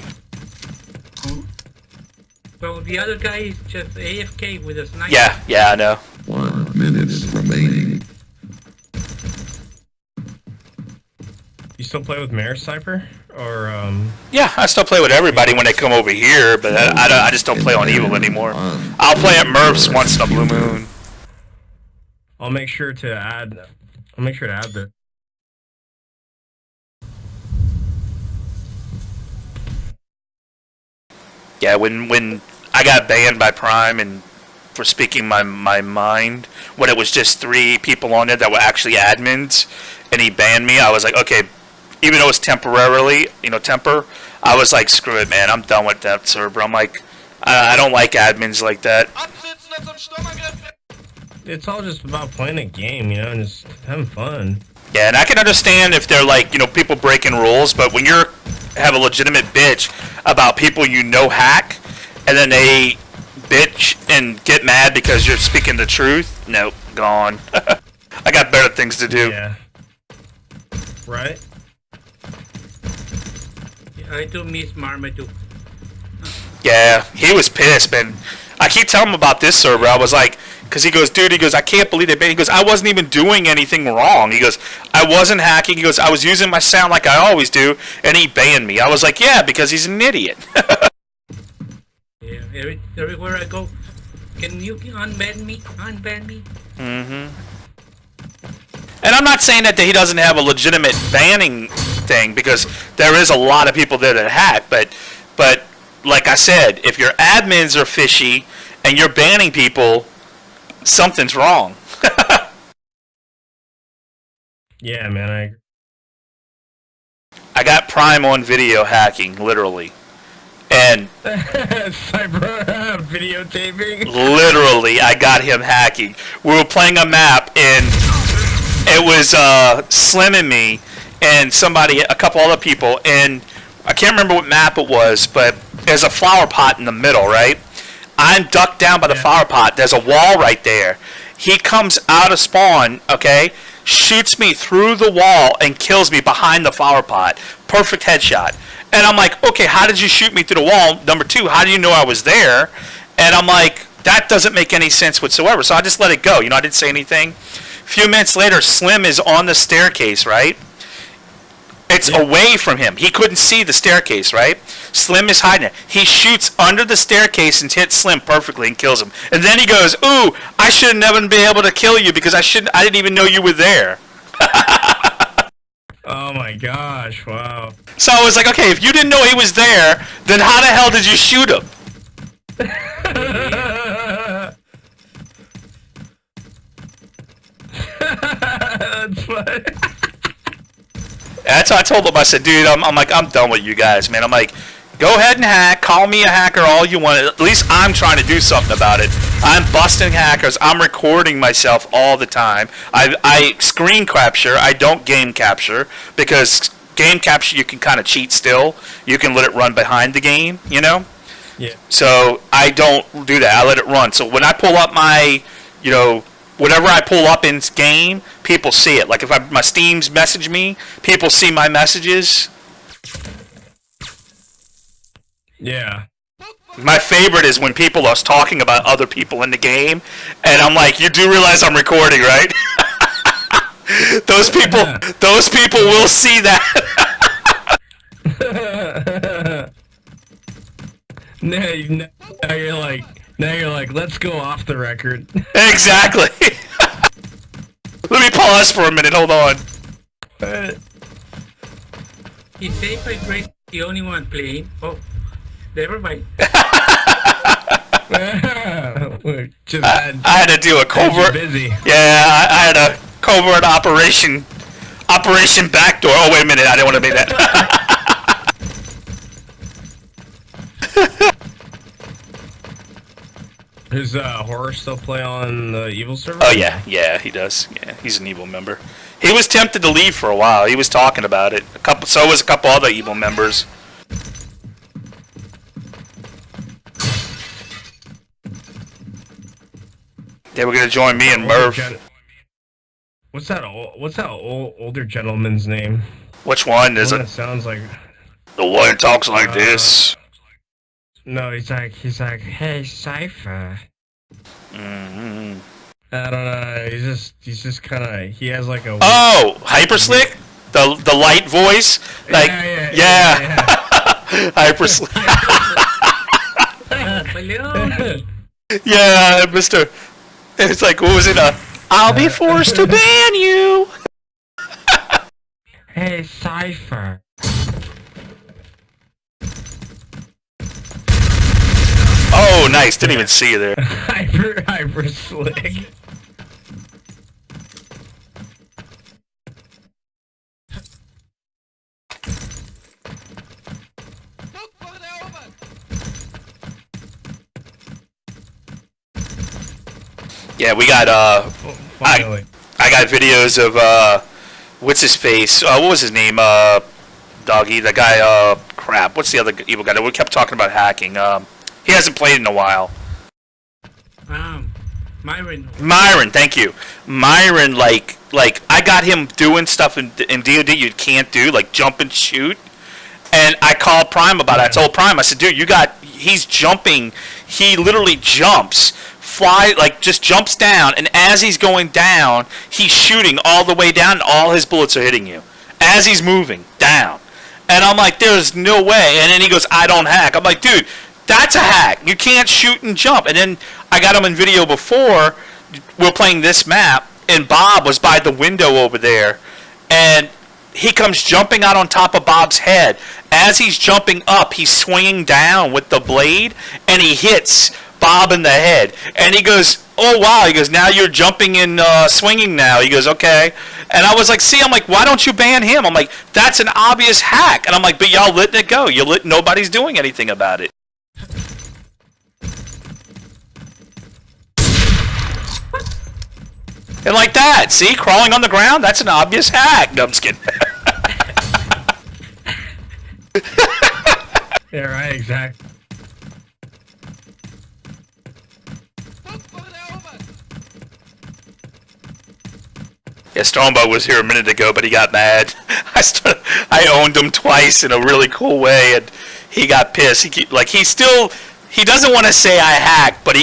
So the other guy is just AFK with a sniper. Yeah, I know. 1 minute remaining. You still play with Mare Cypher? Or, Yeah, I still play with everybody when they come over here, but I just don't play on Evil anymore. I'll play at Murph's once in a blue moon. I'll make sure to add the... Yeah, when I got banned by Prime and for speaking my mind, when it was just 3 people on there that were actually admins, and he banned me, I was like, okay, even though it's temporarily, temper, I was like, screw it, man, I'm done with that server. I'm like, I don't like admins like that. It's all just about playing a game, and just having fun. Yeah, and I can understand if they're like, people breaking rules, but when you're have a legitimate bitch about people hack, and then they bitch and get mad because you're speaking the truth, nope, gone. I got better things to do. Yeah. Right? Yeah, I do miss Marmaduke. Yeah, he was pissed, man. I keep telling him about this server. I was like, because he goes, dude, I can't believe they banned. He goes, I wasn't even doing anything wrong. He goes, I wasn't hacking. He goes, I was using my sound like I always do, and he banned me. I was like, yeah, because he's an idiot. Yeah, everywhere I go, can you unban me? Unban me? Mm-hmm. And I'm not saying that he doesn't have a legitimate banning thing, because there is a lot of people there that hack, but like I said, if your admins are fishy and you're banning people, something's wrong. Yeah, man, I got Prime on video hacking, literally. And Cyber videotaping. Literally, I got him hacking. We were playing a map, and it was Slim and me, and a couple other people, and I can't remember what map it was, but there's a flower pot in the middle, right? I'm ducked down by the flower pot. There's a wall right there. He comes out of spawn, okay, shoots me through the wall and kills me behind the flower pot. Perfect headshot. And I'm like, okay, how did you shoot me through the wall? Number 2, how do you know I was there? And I'm like, that doesn't make any sense whatsoever. So I just let it go. I didn't say anything. A few minutes later, Slim is on the staircase, right? It's away from him. He couldn't see the staircase, right? Slim is hiding it. He shoots under the staircase and hits Slim perfectly and kills him. And then he goes, ooh, I should have never been able to kill you because I didn't even know you were there. Oh my gosh, wow. So I was like, okay, if you didn't know he was there, then how the hell did you shoot him? That's funny. That's what I told him. I said, dude, I'm like, I'm done with you guys, man. I'm like, go ahead and hack. Call me a hacker all you want. At least I'm trying to do something about it. I'm busting hackers. I'm recording myself all the time. I screen capture. I don't game capture because game capture you can kind of cheat still. You can let it run behind the game, you know. Yeah. So I don't do that. I let it run. So when I pull up my, you know, whatever I pull up in game, people see it. Like if my Steam's message me, people see my messages. Yeah. My favorite is when people are talking about other people in the game, and I'm like, you do realize I'm recording, right? Those people will see that. now you're like, let's go off the record. Exactly. Let me pause for a minute. Hold on. He said I break the only one playing. Oh, never mind. I had to do a covert. Busy. Yeah, I had a covert operation backdoor. Oh wait a minute, I didn't want to make that. Does Horror still play on the Evil server? Oh yeah, he does. Yeah, he's an Evil member. He was tempted to leave for a while. He was talking about it. So was a couple other Evil members. They were gonna join me and Murph. What's that older gentleman's name? Which one is it? It sounds like The one who talks like this. No, he's like, hey, Cypher. Mm-hmm. I don't know. He's just kind of. He has like a. Oh, Hyperslick, the light voice, like yeah. Hyperslick. Yeah, Mr. It's like, what was it? I'll be forced to ban you. Hey, Cypher. Oh, nice. Didn't even see you there. Hyper slick. Yeah, we got Finally. I got videos of what's his face? What was his name? Doggy, the guy. Crap. What's the other evil guy? We kept talking about hacking. He hasn't played in a while. Myron, thank you. Myron, like I got him doing stuff in DoD you can't do, like jump and shoot. And I called Prime about it. I told Prime, I said, dude, he's jumping. He literally jumps, just jumps down, and as he's going down, he's shooting all the way down, and all his bullets are hitting you as he's moving down. And I'm like, there's no way. And then he goes, I don't hack. I'm like, dude, that's a hack. You can't shoot and jump. And then I got him in video before. We're playing this map, and Bob was by the window over there, and he comes jumping out on top of Bob's head. As he's jumping up, he's swinging down with the blade, and he hits Bob in the head. And he goes, oh, wow. He goes, now you're jumping and swinging now. He goes, okay. And I was like, see, I'm like, why don't you ban him? I'm like, that's an obvious hack. And I'm like, but y'all letting it go. Nobody's doing anything about it. And like that, see, crawling on the ground, that's an obvious hack. No, I'm just kidding. Yeah, right, exactly. Yeah, Stormbug was here a minute ago, but he got mad. I owned him twice in a really cool way, and he got pissed. He doesn't want to say I hacked, but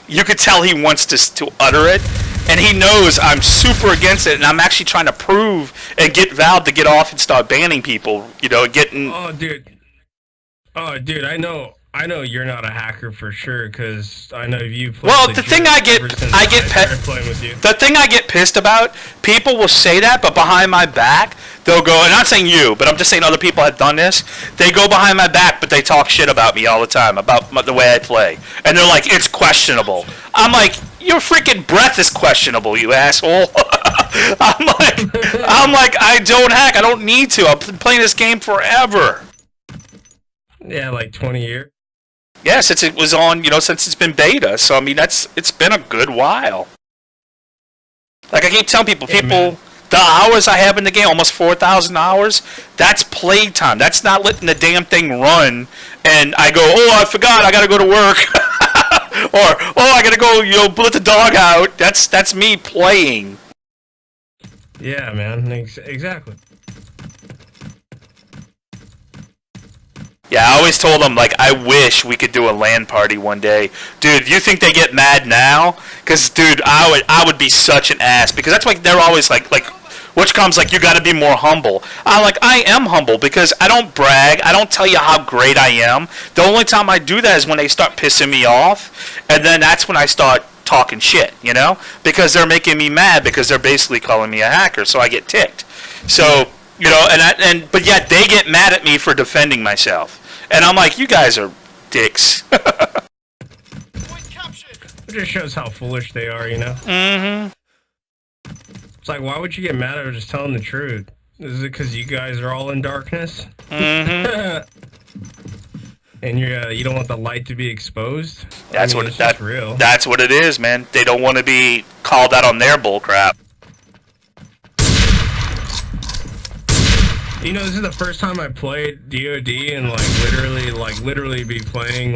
you could tell he wants to utter it, and he knows I'm super against it, and I'm actually trying to prove and get Valve to get off and start banning people. Getting. Oh, dude, I know you're not a hacker for sure, because I know you play. Well, the thing I get pissed about, people will say that, but behind my back, they'll go, and I'm not saying you, but I'm just saying other people have done this. They go behind my back, but they talk shit about me all the time, about the way I play. And they're like, it's questionable. I'm like, your freaking breath is questionable, you asshole. I'm like, I don't hack. I don't need to. I've been playing this game forever. Yeah, like 20 years. Yeah, since it was on, since it's been beta. So, I mean, it's been a good while. Like, I keep telling people, the hours I have in the game, almost 4,000 hours, that's playtime. That's not letting the damn thing run, and I go, oh, I forgot, I gotta go to work. Or, oh, I gotta go, let the dog out. That's me playing. Yeah, man, exactly. Yeah, I always told them, like, I wish we could do a LAN party one day. Dude, you think they get mad now? Because, dude, I would be such an ass. Because that's like, they're always like, which comes like, you gotta be more humble. I'm like, I am humble because I don't brag. I don't tell you how great I am. The only time I do that is when they start pissing me off. And then that's when I start talking shit, Because they're making me mad because they're basically calling me a hacker. So I get ticked. So, but yet they get mad at me for defending myself. And I'm like, you guys are dicks. It just shows how foolish they are, Mm-hmm. It's like, why would you get mad at her just telling the truth? Is it because you guys are all in darkness? Mm-hmm. And you don't want the light to be exposed? That's that's real. That's what it is, man. They don't want to be called out on their bullcrap. This is the first time I played DoD and literally be playing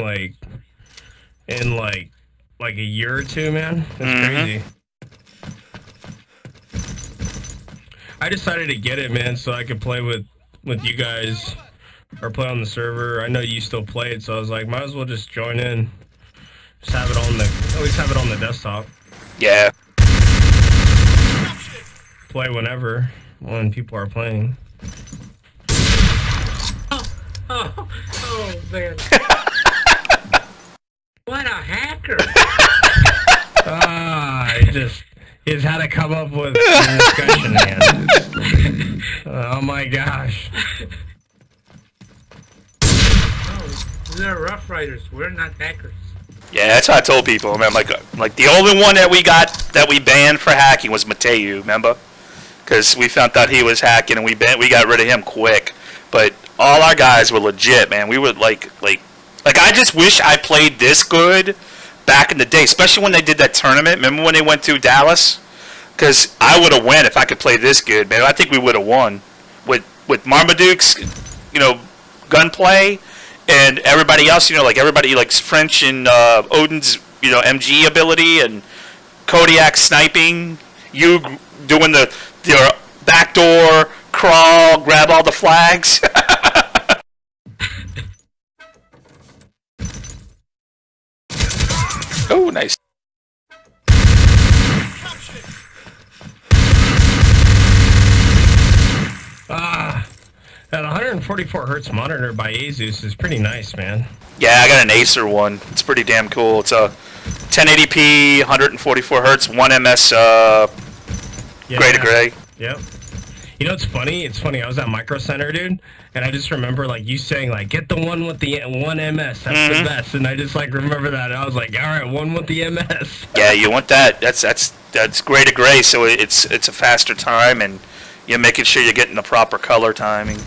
in a year or two, man. That's crazy. I decided to get it, man, so I could play with you guys or play on the server. I know you still play it, so I was like, might as well just join in. Just have it at least have it on the desktop. Yeah. Play when people are playing. Oh, man. What a hacker. He just had to come up with a discussion, man. Oh my gosh. Oh, they're Rough Riders. We're not hackers. Yeah, that's what I told people, man. Like the only one that we banned for hacking was Mateu, remember? Because we found out he was hacking and we got rid of him quick. But all our guys were legit, man. We would like I just wish I played this good back in the day, especially when they did that tournament. Remember when they went to Dallas? Because I would have won if I could play this good, man. I think we would have won with Marmaduke's, gunplay, and everybody else, everybody likes French and Odin's, MG ability and Kodiak sniping. You doing your backdoor crawl, grab all the flags. Oh, nice. That 144 hertz monitor by Asus is pretty nice, man. Yeah, I got an Acer one. It's pretty damn cool. It's a 1080p, 144 hertz, 1ms gray to gray. Yep. It's funny? It's funny. I was at Micro Center, dude, and I just remember you saying get the one with the 1ms. That's the best. And I just remember that. And I was like, all right, one with the ms. Yeah, you want that. That's gray to gray, so it's a faster time, and you're making sure you're getting the proper color timing.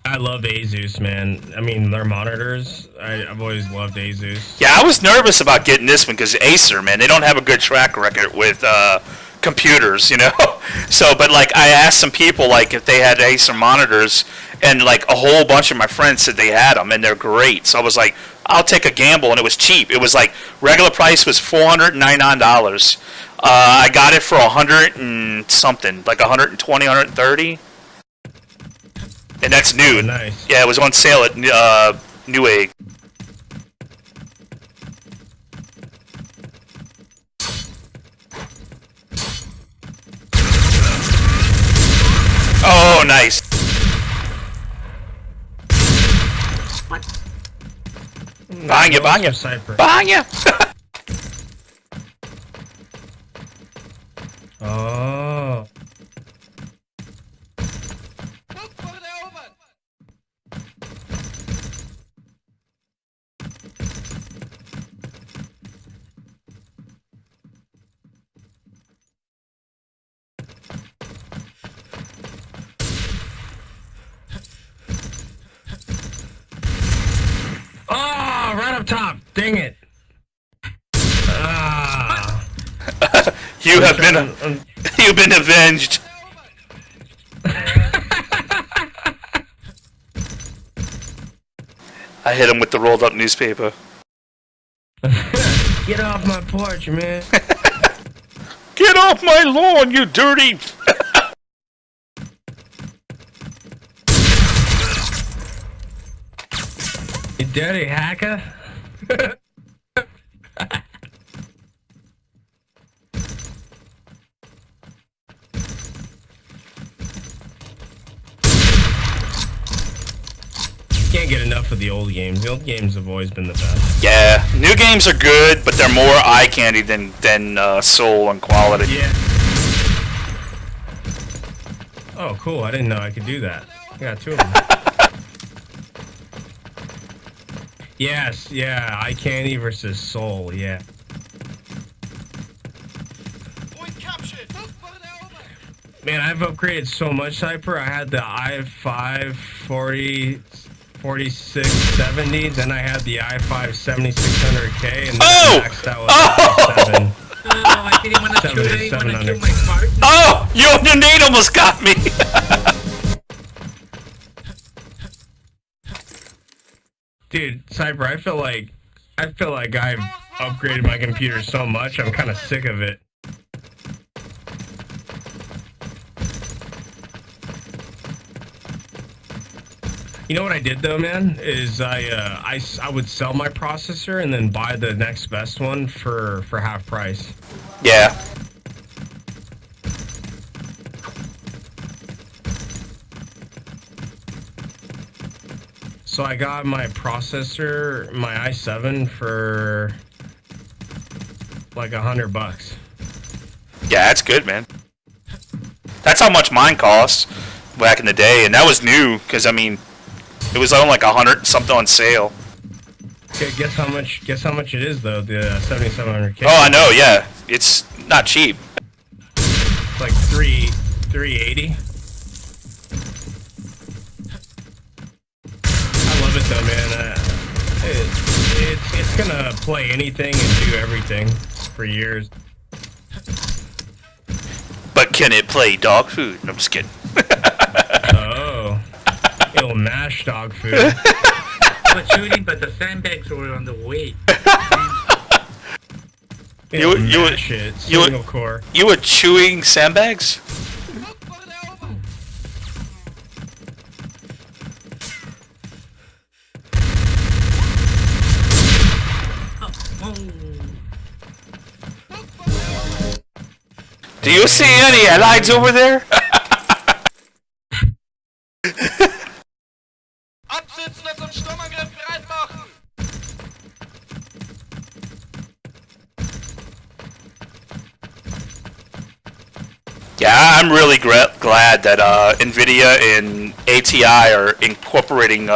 I love Asus, man. I mean, their monitors, I've always loved Asus. Yeah, I was nervous about getting this one because Acer, man, they don't have a good track record with computers, So, but I asked some people if they had Acer monitors, and a whole bunch of my friends said they had them, and they're great. So I was like, I'll take a gamble, and it was cheap. It was regular price was $499. I got it for 100 and something, 120, 130. And that's new. Oh, nice. Yeah, it was on sale at Newegg. Oh, nice. What? Behind you, behind you. Behind you. Oh. Right up top. Dang it. Ah. You've been avenged. I hit him with the rolled up newspaper. Get off my porch, man. Get off my lawn, you dirty. You dirty hacker. Can't get enough of the old games. The old games have always been the best. Yeah, new games are good, but they're more eye candy than soul and quality. Yeah. Oh, cool. I didn't know I could do that. I got 2 of them. Yes, yeah. Eye candy versus soul, yeah. Point captured. Man, I've upgraded so much, Cypher. I had the i5 4670, then I had the i5 7600K, and then I maxed out with the i7. Oh, I didn't want to shoot anyone. I killed my partner. Oh, your nade almost got me. Dude, Cypher, I feel like I've upgraded my computer so much, I'm kind of sick of it. You know what I did though, man? Is I would sell my processor and then buy the next best one for half price. Yeah. So I got my processor, my i7 for like $100. Yeah, that's good, man. That's how much mine cost back in the day, and that was new, because, I mean, it was on like 100 something on sale. Okay, guess how much it is though, the 7700K. Oh, I know, yeah. It's not cheap. It's like 380. I love it though, man. It's gonna play anything and do everything for years. But can it play dog food? No, I'm just kidding. Oh. It'll mash dog food. I was shooting, but the sandbags were on the way. You were chewing sandbags? Do you see any allies over there? Absitzen, das im Sturmangriff bereit machen. Yeah, I'm really glad that NVIDIA and ATI are incorporating,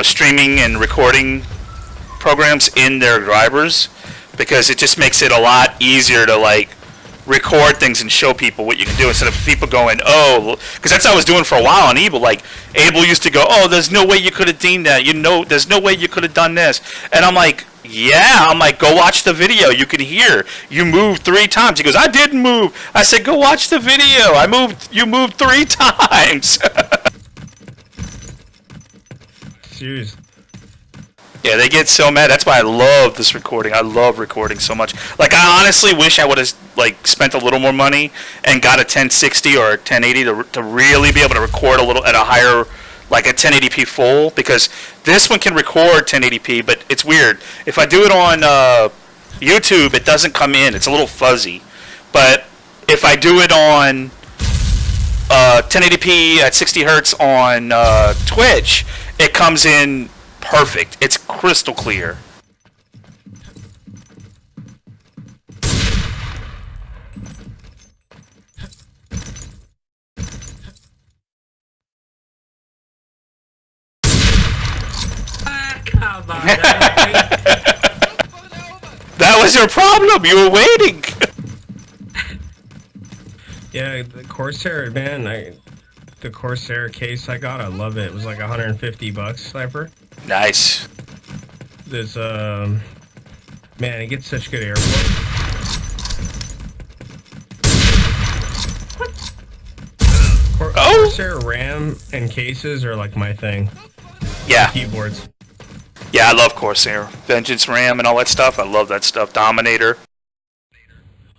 streaming and recording programs in their drivers, because it just makes it a lot easier to, like, record things and show people what you can do, instead of people going, oh, because that's what I was doing for a while on Abel. Like, Abel used to go, oh, there's no way you could have done that. There's no way you could have done this. And I'm like, yeah. I'm like, go watch the video. You can hear. You moved 3 times. He goes, I didn't move. I said, go watch the video. You moved 3 times. Seriously. Yeah, they get so mad. That's why I love this recording. I love recording so much. Like, I honestly wish I would have, like, spent a little more money and got a 1060 or a 1080 to really be able to record a little at a higher, like a 1080p full, because this one can record 1080p, but it's weird. If I do it on YouTube, it doesn't come in. It's a little fuzzy. But if I do it on 1080p at 60 hertz on Twitch, it comes in perfect. It's crystal clear. Come on, that was your problem. You were waiting. Yeah, the Corsair, man. The Corsair case I got, I love it. It was like $150, Sniper. Nice. this man, it gets such good airflow. Corsair RAM and cases are like my thing. Yeah. Keyboards. Yeah, I love Corsair. Vengeance RAM and all that stuff. I love that stuff. Dominator.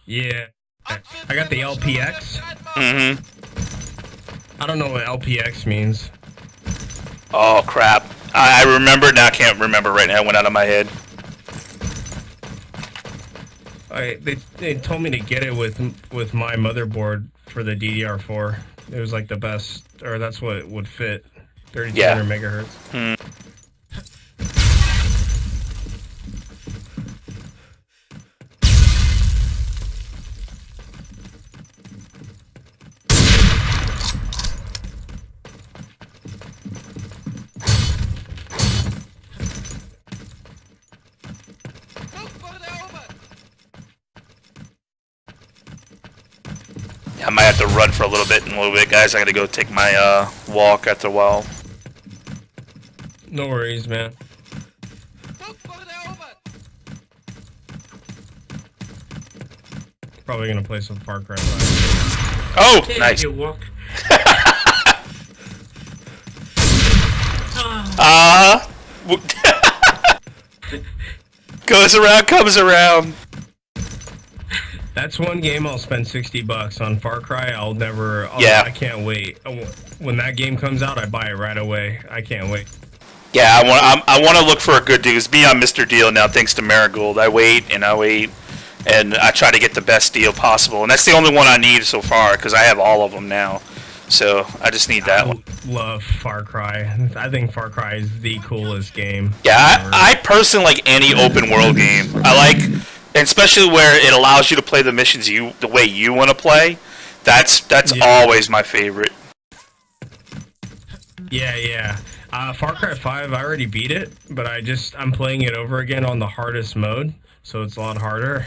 Yeah. I got the LPX. Mm-hmm. I don't know what LPX means. Oh, crap. I remember now. I can't remember right now. It went out of my head. They told me to get it with my motherboard for the DDR4. It was like the best, or that's what would fit. 3200 megahertz. I might have to run for a little bit guys. I gotta go take my walk after a while. No worries, man. Probably gonna play some Far Cry 5. Oh, Okay, nice. you walk. Goes around, comes around. That's one game I'll spend $60 on. Far Cry, I can't wait. When that game comes out, I buy it right away. I can't wait. Yeah, I want to look for a good deal. It's beyond Mr. Deal now, thanks to Marigold. I wait, and I try to get the best deal possible. And that's the only one I need so far, because I have all of them now. So, I just need that one. Love Far Cry. I think Far Cry is the coolest game. Yeah, I personally like any open world game. I like, especially where it allows you to play the missions the way you want to play. That's always my favorite. Yeah. Far Cry 5, I already beat it, but I'm playing it over again on the hardest mode, so it's a lot harder.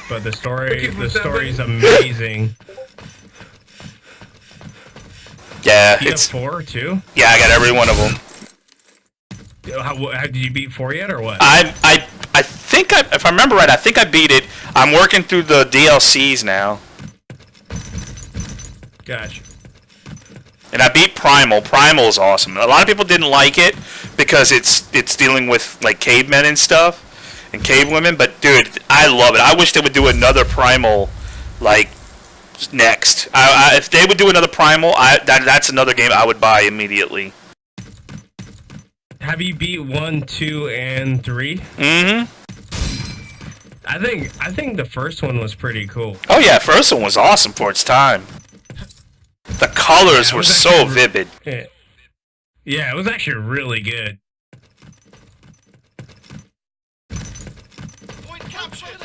But the story's amazing. Yeah, you have 4 too? Yeah, I got every one of them. Did you beat 4 yet, or what? I think if I remember right, I think I beat it. I'm working through the DLCs now. Gotcha. And I beat Primal. Primal is awesome. A lot of people didn't like it because it's dealing with like cavemen and stuff and cave women. But dude, I love it. I wish they would do another Primal like next. If they would do another Primal, that's another game I would buy immediately. Have you beat 1, 2, and 3? Mm-hmm. I think the first one was pretty cool. Oh yeah, first one was awesome for its time. The colors were so vivid. Yeah, it was actually really good. Point captured.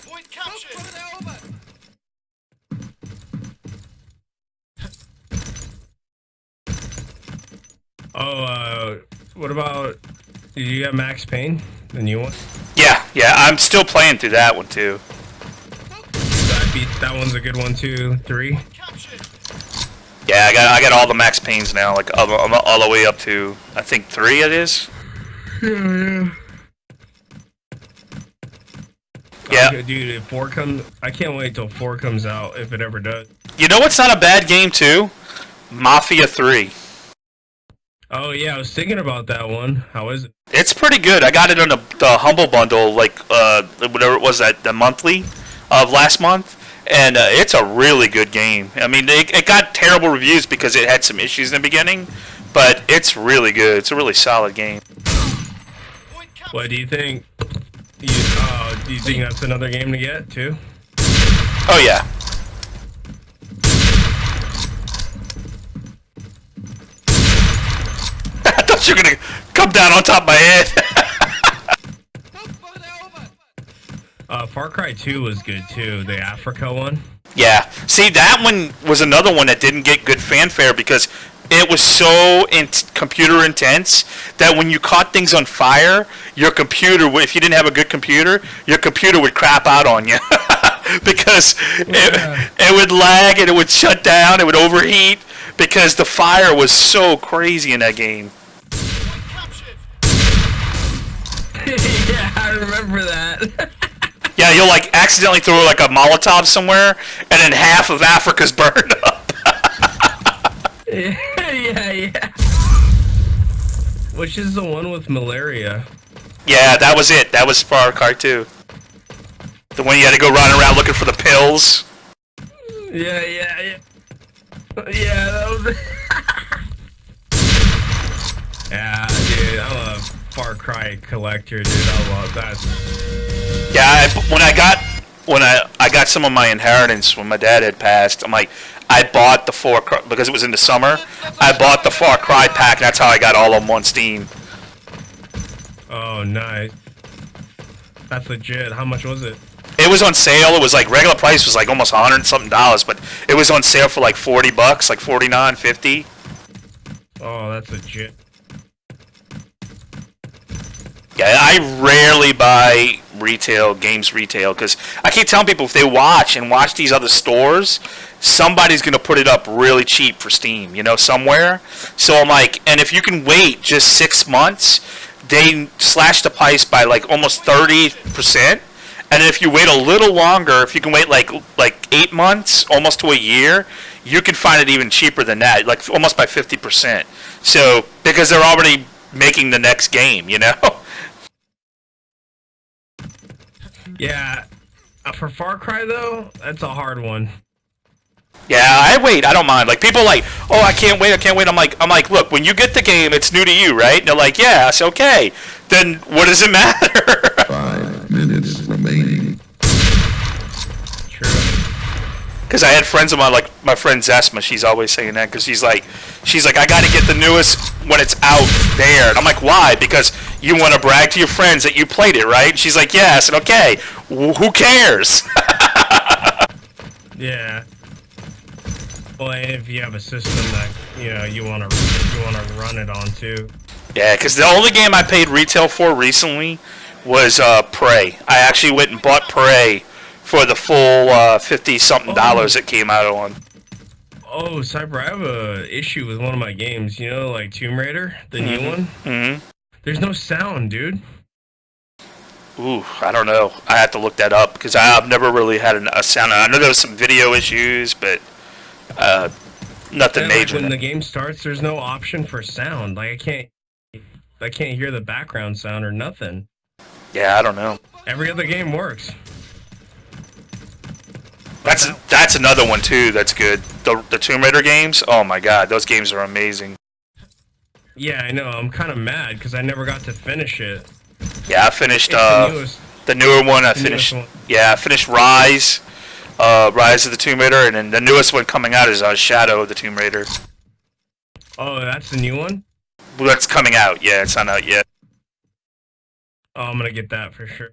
Point captured. What about, did you get Max Payne, the new one? Yeah, I'm still playing through that one too. That one's a good one too. 3? Yeah, I got all the Max Paynes now, like all the way up to I think 3 it is. Yeah. Okay, dude, if 4 comes, I can't wait till 4 comes out, if it ever does. You know what's not a bad game too? Mafia 3. Oh yeah, I was thinking about that one. How is it? It's pretty good. I got it on the Humble Bundle, like whatever it was, the monthly of last month, and it's a really good game. I mean, it got terrible reviews because it had some issues in the beginning, but it's really good. It's a really solid game. What do you think? Do you think that's another game to get too? Oh yeah. I thought you were gonna come down on top of my head. Far Cry 2 was good too, the Africa one. Yeah. See, that one was another one that didn't get good fanfare because it was so computer intense that when you caught things on fire, your computer, if you didn't have a good computer, your computer would crap out on you. Because it would lag and it would shut down, it would overheat, because the fire was so crazy in that game. Yeah, I remember that. Yeah, you'll like accidentally throw like a Molotov somewhere, and then half of Africa's burned up. Yeah. Which is the one with malaria? Yeah, that was it. That was Far Cry 2. The one you had to go running around looking for the pills. Yeah. Yeah, that was. Yeah, dude, I'm a Far Cry collector, dude. I love that. Yeah, when I got some of my inheritance when my dad had passed, I'm like, I bought the because it was in the summer. I bought the Far Cry pack, and that's how I got all of them on Steam. Oh, nice. That's legit. How much was it? It was on sale. It was like regular price was like almost $100 and something, but it was on sale for like $40, like $49, $50. Oh, that's legit. Yeah, I rarely buy games retail, because I keep telling people if they watch these other stores, somebody's going to put it up really cheap for Steam, somewhere. So I'm like, and if you can wait just 6 months, they slash the price by like almost 30%. And if you wait a little longer, if you can wait like 8 months, almost to a year, you can find it even cheaper than that, like almost by 50%. So, because they're already making the next game, Yeah, for Far Cry though, that's a hard one. Yeah, I wait. I don't mind. Like people are like, oh, I can't wait. I'm like, look, when you get the game, it's new to you, right? And they're like, yeah, it's okay. Then what does it matter? 5 minutes remaining. True. Because I had friends of mine, like my friend Zesma, she's always saying that, because she's like, I got to get the newest when it's out there. And I'm like, why? Because you want to brag to your friends that you played it, right? And she's like, yeah. I said, okay, who cares? Yeah. Well, and if you have a system that you want to run it on too. Yeah, because the only game I paid retail for recently was Prey. I actually went and bought Prey for the full $50-something it came out on. Oh, Cyber, I have a issue with one of my games. Like Tomb Raider, the new one. Mm-hmm. There's no sound, dude. Ooh, I don't know. I have to look that up, because I've never really had a sound. I know there was some video issues, but nothing major. Like when the game starts, there's no option for sound. Like I can't hear the background sound or nothing. Yeah, I don't know. Every other game works. That's another one too. That's good. The Tomb Raider games. Oh my God, those games are amazing. Yeah, I know. I'm kind of mad because I never got to finish it. Yeah, I finished the newer one. I finished. Yeah, I finished Rise of the Tomb Raider, and then the newest one coming out is Shadow of the Tomb Raider. Oh, that's the new one? Well, that's coming out. Yeah, it's not out yet. Oh, I'm gonna get that for sure.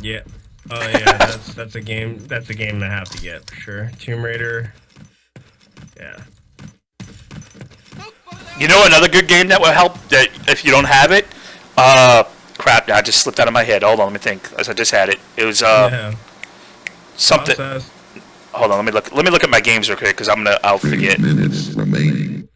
Yeah. Oh yeah, that's a game. That's a game I have to get for sure. Tomb Raider. Yeah. You know another good game that will help that if you don't have it? Crap! Now I just slipped out of my head. Hold on, let me think. As I just had it. It was something. Process. Hold on, let me look at my games real quick, because I'll 3 forget. minutes remaining.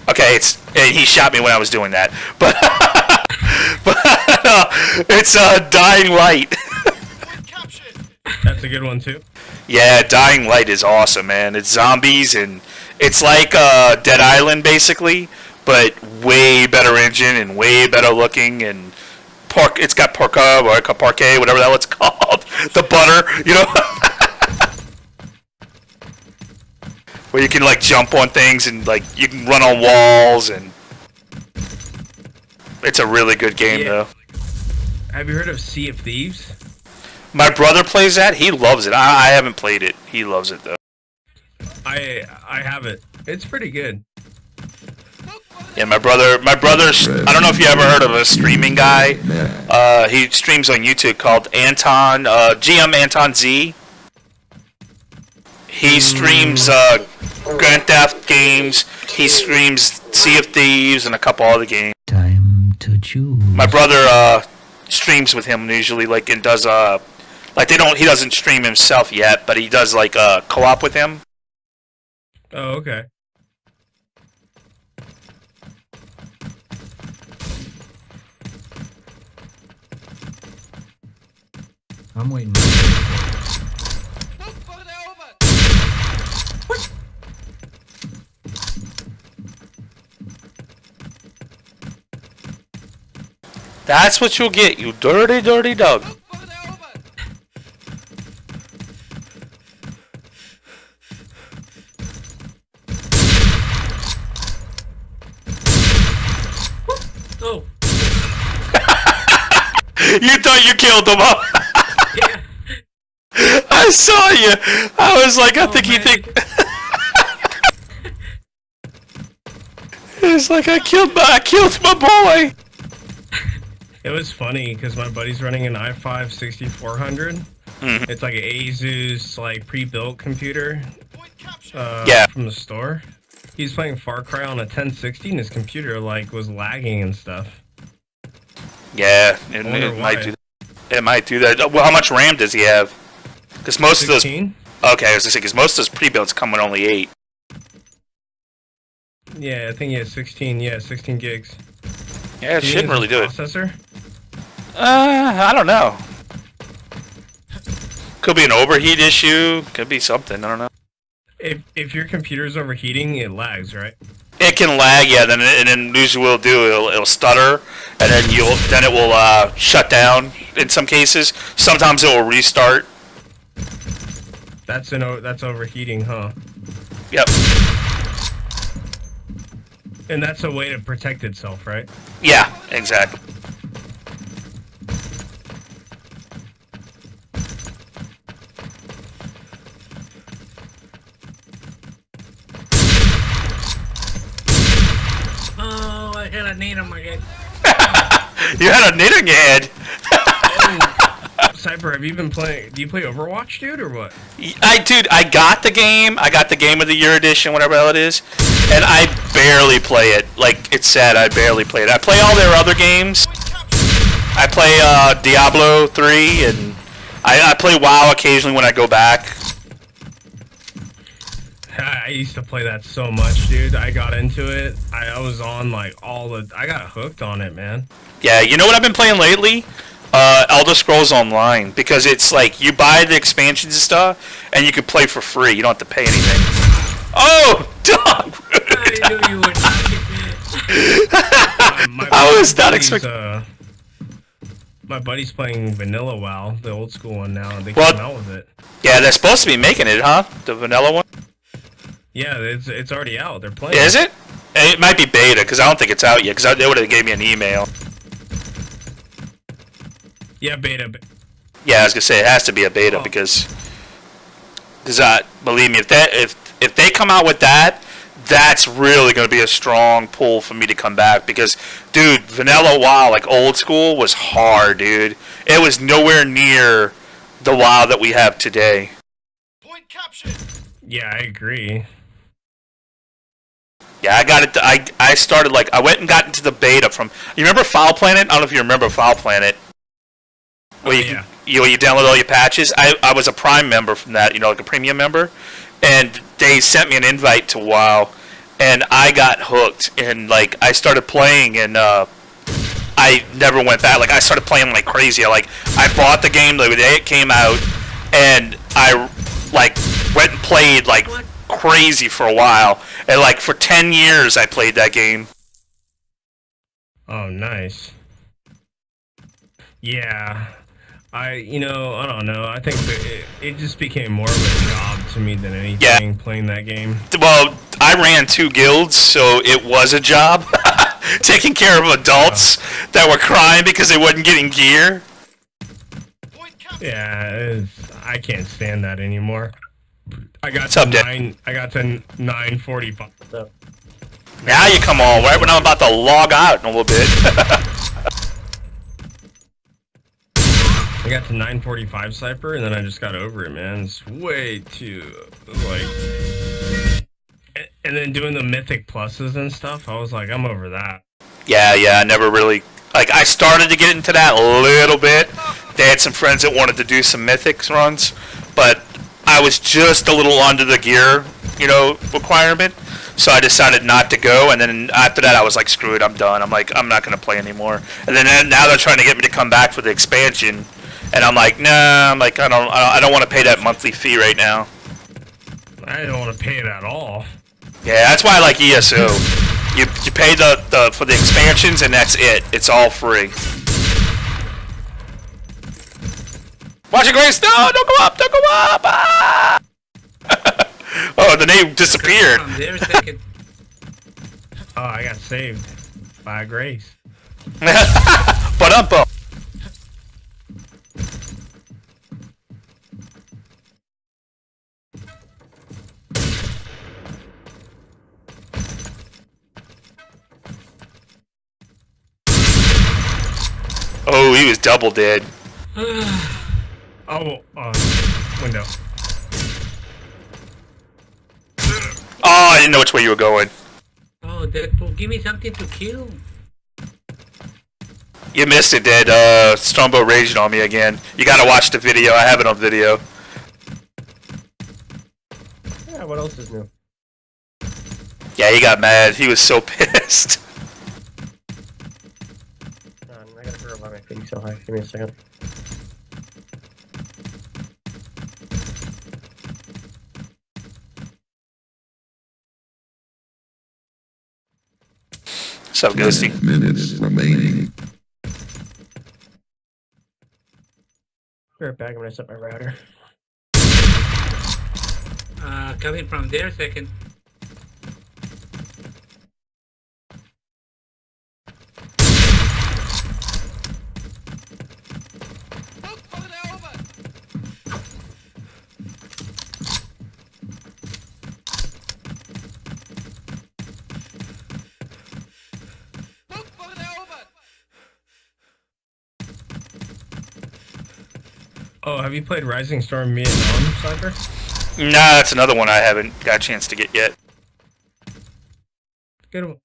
Okay, he shot me when I was doing that, but it's Dying Light. That's a good one too. Yeah, Dying Light is awesome, man. It's zombies, and it's like Dead Island basically, but way better engine and way better looking, and it's got parquet, whatever the hell it's called, the butter, where you can like jump on things and like you can run on walls, and it's a really good game though. Have you heard of Sea of Thieves? My brother plays that. He loves it. I haven't played it. He loves it though. I have it. It's pretty good. Yeah, my brother's. I don't know if you ever heard of a streaming guy. He streams on YouTube called Anton GM Anton Z. He streams Grand Theft games. He streams Sea of Thieves and a couple other games. Time to choose. My brother streams with him usually, like, and does like he doesn't stream himself yet, but he does like co-op with him. Oh, okay. I'm waiting. That's what you'll get, you dirty, dirty dog. Oh. You thought you killed him, huh? Yeah. I saw you. I was like, I think you think. It's like I killed my boy. It was funny because my buddy's running an i5 6400. Mm-hmm. It's like an Asus like pre-built computer. Yeah. From the store. He's playing Far Cry on a 1060 and his computer like was lagging and stuff. Yeah, it might do that. It might do that. Well, how much RAM does he have? Because most 16? of those. Okay, I was gonna say because most of those pre-builds come with only 8. Yeah, I think he has 16. Yeah, 16 gigs. Yeah, it shouldn't really do it. Processor? I don't know. Could be an overheat issue. Could be something. I don't know. If your computer's overheating, it lags, right? It can lag, yeah. Then usually will do it'll stutter, and then it will shut down in some cases. Sometimes it will restart. That's overheating, huh? Yep. And that's a way to protect itself, right? Yeah, exactly. Oh, I had a need on my head. You had a knit in your head. Cypher, have you been playing? Do you play Overwatch, dude, or what? I got the game. I got the Game of the Year edition, whatever the hell it is, and I barely play it. Like, it's sad, I barely play it. I play all their other games. I play Diablo 3, and I play WoW occasionally when I go back. I used to play that so much, dude. I got into it. I was on like I got hooked on it, man. Yeah, you know what I've been playing lately? Elder Scrolls Online, because it's like you buy the expansions and stuff, and you can play for free. You don't have to pay anything. Oh, dog! I knew you would. I was not expecting. My buddy's playing Vanilla WoW, the old school one now, and they Well, came out with it. Yeah, they're supposed to be making it, huh? The vanilla one? Yeah, it's already out. They're playing. Is it? It might be beta, because I don't think it's out yet, because they would have gave me an email. Yeah, beta. Yeah, I was gonna say it has to be a beta because believe me, if they come out with that, that's really gonna be a strong pull for me to come back because, dude, vanilla WoW like old school was hard, dude. It was nowhere near the WoW that we have today. Point captured. Yeah, I agree. Yeah, I got it. I started like I went and got into the beta from. You remember Foul Planet? I don't know if you remember Foul Planet. Where you download all your patches. I was a Prime member from that, like a premium member, and they sent me an invite to WoW, and I got hooked, and like I started playing, and I never went back. Like I started playing like crazy. I bought the game the day it came out, and I like went and played like crazy for a while, and like for 10 years I played that game. Oh, nice. Yeah. I don't know. I think it just became more of a job to me than anything, playing that game. Well, I ran 2 guilds, so it was a job. Taking care of adults that were crying because they wasn't getting gear. Yeah, I can't stand that anymore. I got What's up, Dick? I got to 9:45. What's up? Now you come on, right when I'm about to log out in a little bit. I got to 9:45 Cypher, and then I just got over it, man. It's way too, like... And then doing the Mythic Pluses and stuff, I was like, I'm over that. Yeah, I never really... Like, I started to get into that a little bit. They had some friends that wanted to do some Mythics runs, but I was just a little under the gear, requirement. So I decided not to go, and then after that I was like, screw it, I'm done. I'm like, I'm not going to play anymore. And then now they're trying to get me to come back for the expansion, and I'm like, nah, I don't want to pay that monthly fee right now. I don't want to pay it at all. Yeah, that's why I like ESO. You pay the for the expansions, and that's it. It's all free. Watch it, Grace! No, don't go up! Don't go up! Ah! Oh, the name disappeared. There a second. Oh, I got saved by Grace. But up. Oh, he was double dead. Oh, window. Oh, I didn't know which way you were going. Oh, Deadpool, give me something to kill. You missed it, Dad. Strombo raging on me again. You gotta watch the video. I have it on video. Yeah, what else is new? Yeah, he got mad. He was so pissed. I gotta figure out why my thing's so high. Give me a second. What's up, Ghosty? 10 minutes remaining. Be right back. I'm gonna set my router. Coming from there, second. Oh, have you played Rising Storm Vietnam, Cypher? Nah, that's another one I haven't got a chance to get yet. Good one.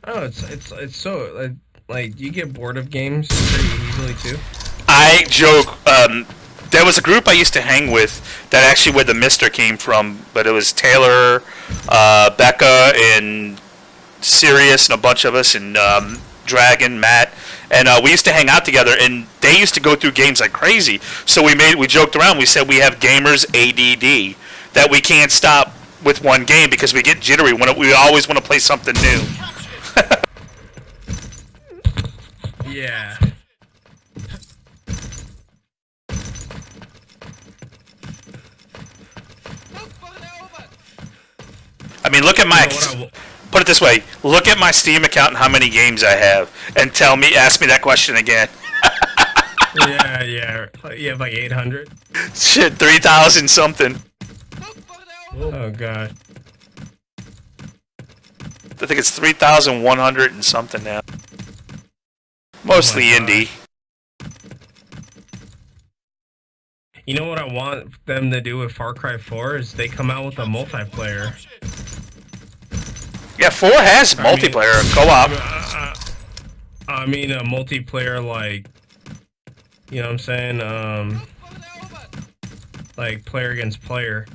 Oh, it's so like you get bored of games pretty easily too. I joke. There was a group I used to hang with that actually where the Mister came from, but it was Taylor, Becca, and Sirius, and a bunch of us, and Dragon, Matt, and we used to hang out together. And they used to go through games like crazy. So we joked around. We said we have gamers ADD, that we can't stop with one game because we get jittery when we always want to play something new. Yeah. I mean, look at my... Put it this way. Look at my Steam account and how many games I have. And ask me that question again. Yeah. You have like 800? Shit, 3,000 something. Oh, God. I think it's 3,100 and something now. Mostly indie. You know what I want them to do with Far Cry 4 is they come out with a multiplayer. Yeah, 4 has multiplayer, co-op. I mean a multiplayer like, you know what I'm saying, like player against player.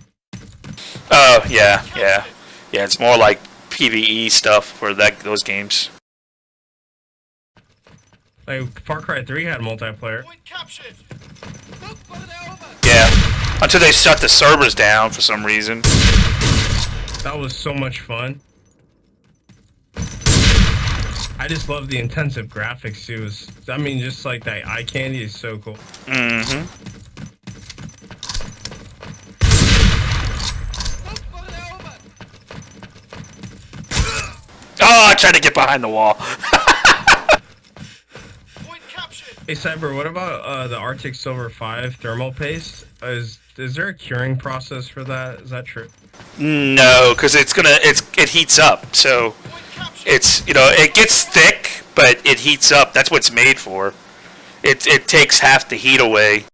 Oh, yeah. Yeah, it's more like PvE stuff for those games. Like Far Cry 3 had multiplayer. Yeah, until they shut the servers down for some reason. That was so much fun. I just love the intensive graphics too. I mean, just like that eye candy is so cool. Mm-hmm. not trying to get behind the wall. Point captured. Hey Cyber, what about the Arctic Silver 5 thermal paste? Is there a curing process for that? Is that true? No, because it heats up. So it's it gets thick, but it heats up. That's what it's made for. It takes half the heat away.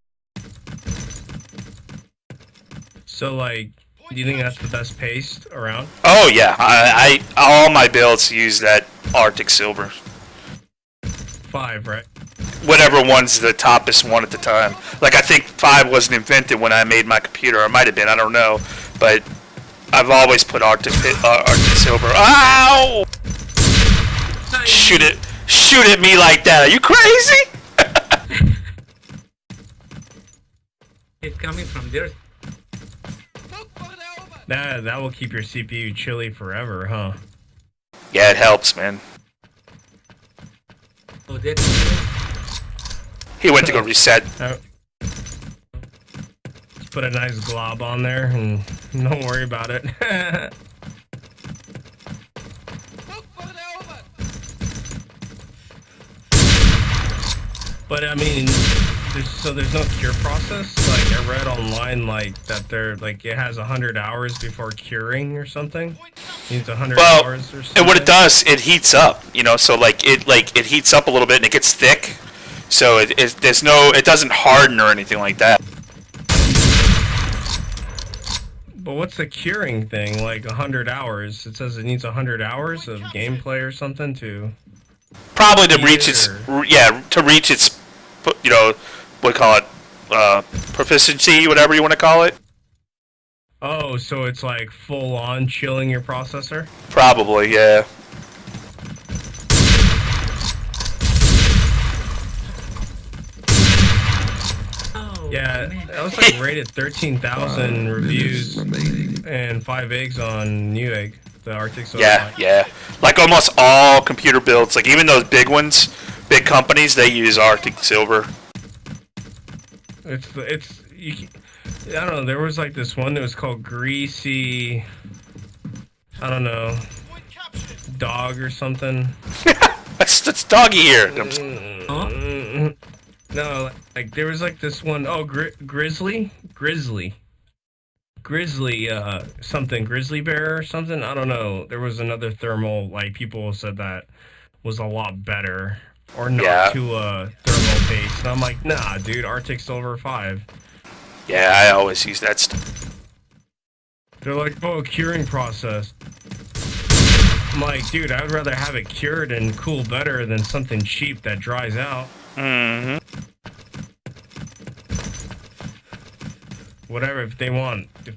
So like, do you think that's the best paste around? Oh yeah, I all my builds use that Arctic Silver. 5, right? Whatever one's the toppest one at the time. Like I think 5 wasn't invented when I made my computer, or it might have been. I don't know, but I've always put Arctic Silver. Ow! Shoot at me like that. Are you crazy? It's coming from there. That will keep your CPU chilly forever, huh? Yeah, it helps, man. Oh, that's... He went to go reset. Just put a nice glob on there and don't worry about it. But I mean, there's no cure process. Like I read online, like that it has 100 hours before curing or something. It needs 100 hours or something. And what it does, it heats up. So it heats up a little bit and it gets thick. So it doesn't harden or anything like that. But what's the curing thing? Like 100 hours? It says it needs 100 hours of gameplay or something to. Probably to reach its what do you call it, proficiency, whatever you want to call it. Oh, so it's like full on chilling your processor? Probably, yeah. Yeah, that was like rated 13,000 reviews and 5 eggs on Newegg, the Arctic Silver. Yeah. Like almost all computer builds, like even those big ones, big companies, they use Arctic Silver. I don't know, there was like this one that was called Greasy, I don't know, Dog or something. That's doggy here. No, like there was like this one, Grizzly, something, Grizzly Bear or something, I don't know. There was another thermal, like people said that was a lot better, or not to thermal paste. And I'm like, nah, dude, Arctic Silver 5. Yeah, I always use that stuff. They're like, curing process. I'm like, dude, I'd rather have it cured and cool better than something cheap that dries out. Mm-hmm. Whatever, if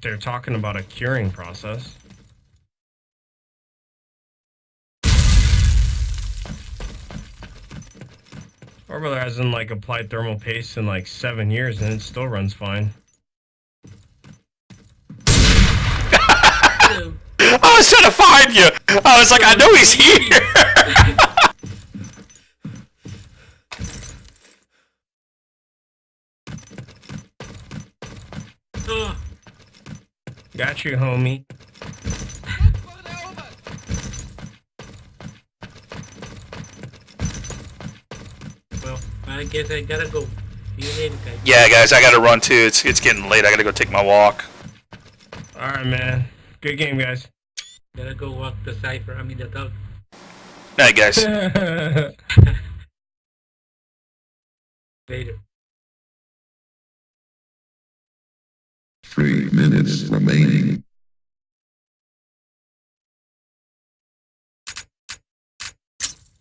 they're talking about a curing process. Or brother hasn't like applied thermal paste in like 7 years and it still runs fine. I was trying to find you. I was like, I know he's here. Got you, homie. Well, I guess I gotta go. See you later, guys. Yeah, guys, I gotta run too. It's getting late. I gotta go take my walk. Alright, man. Good game, guys. Gotta go walk the cipher. I mean the dog. Night, guys. Later.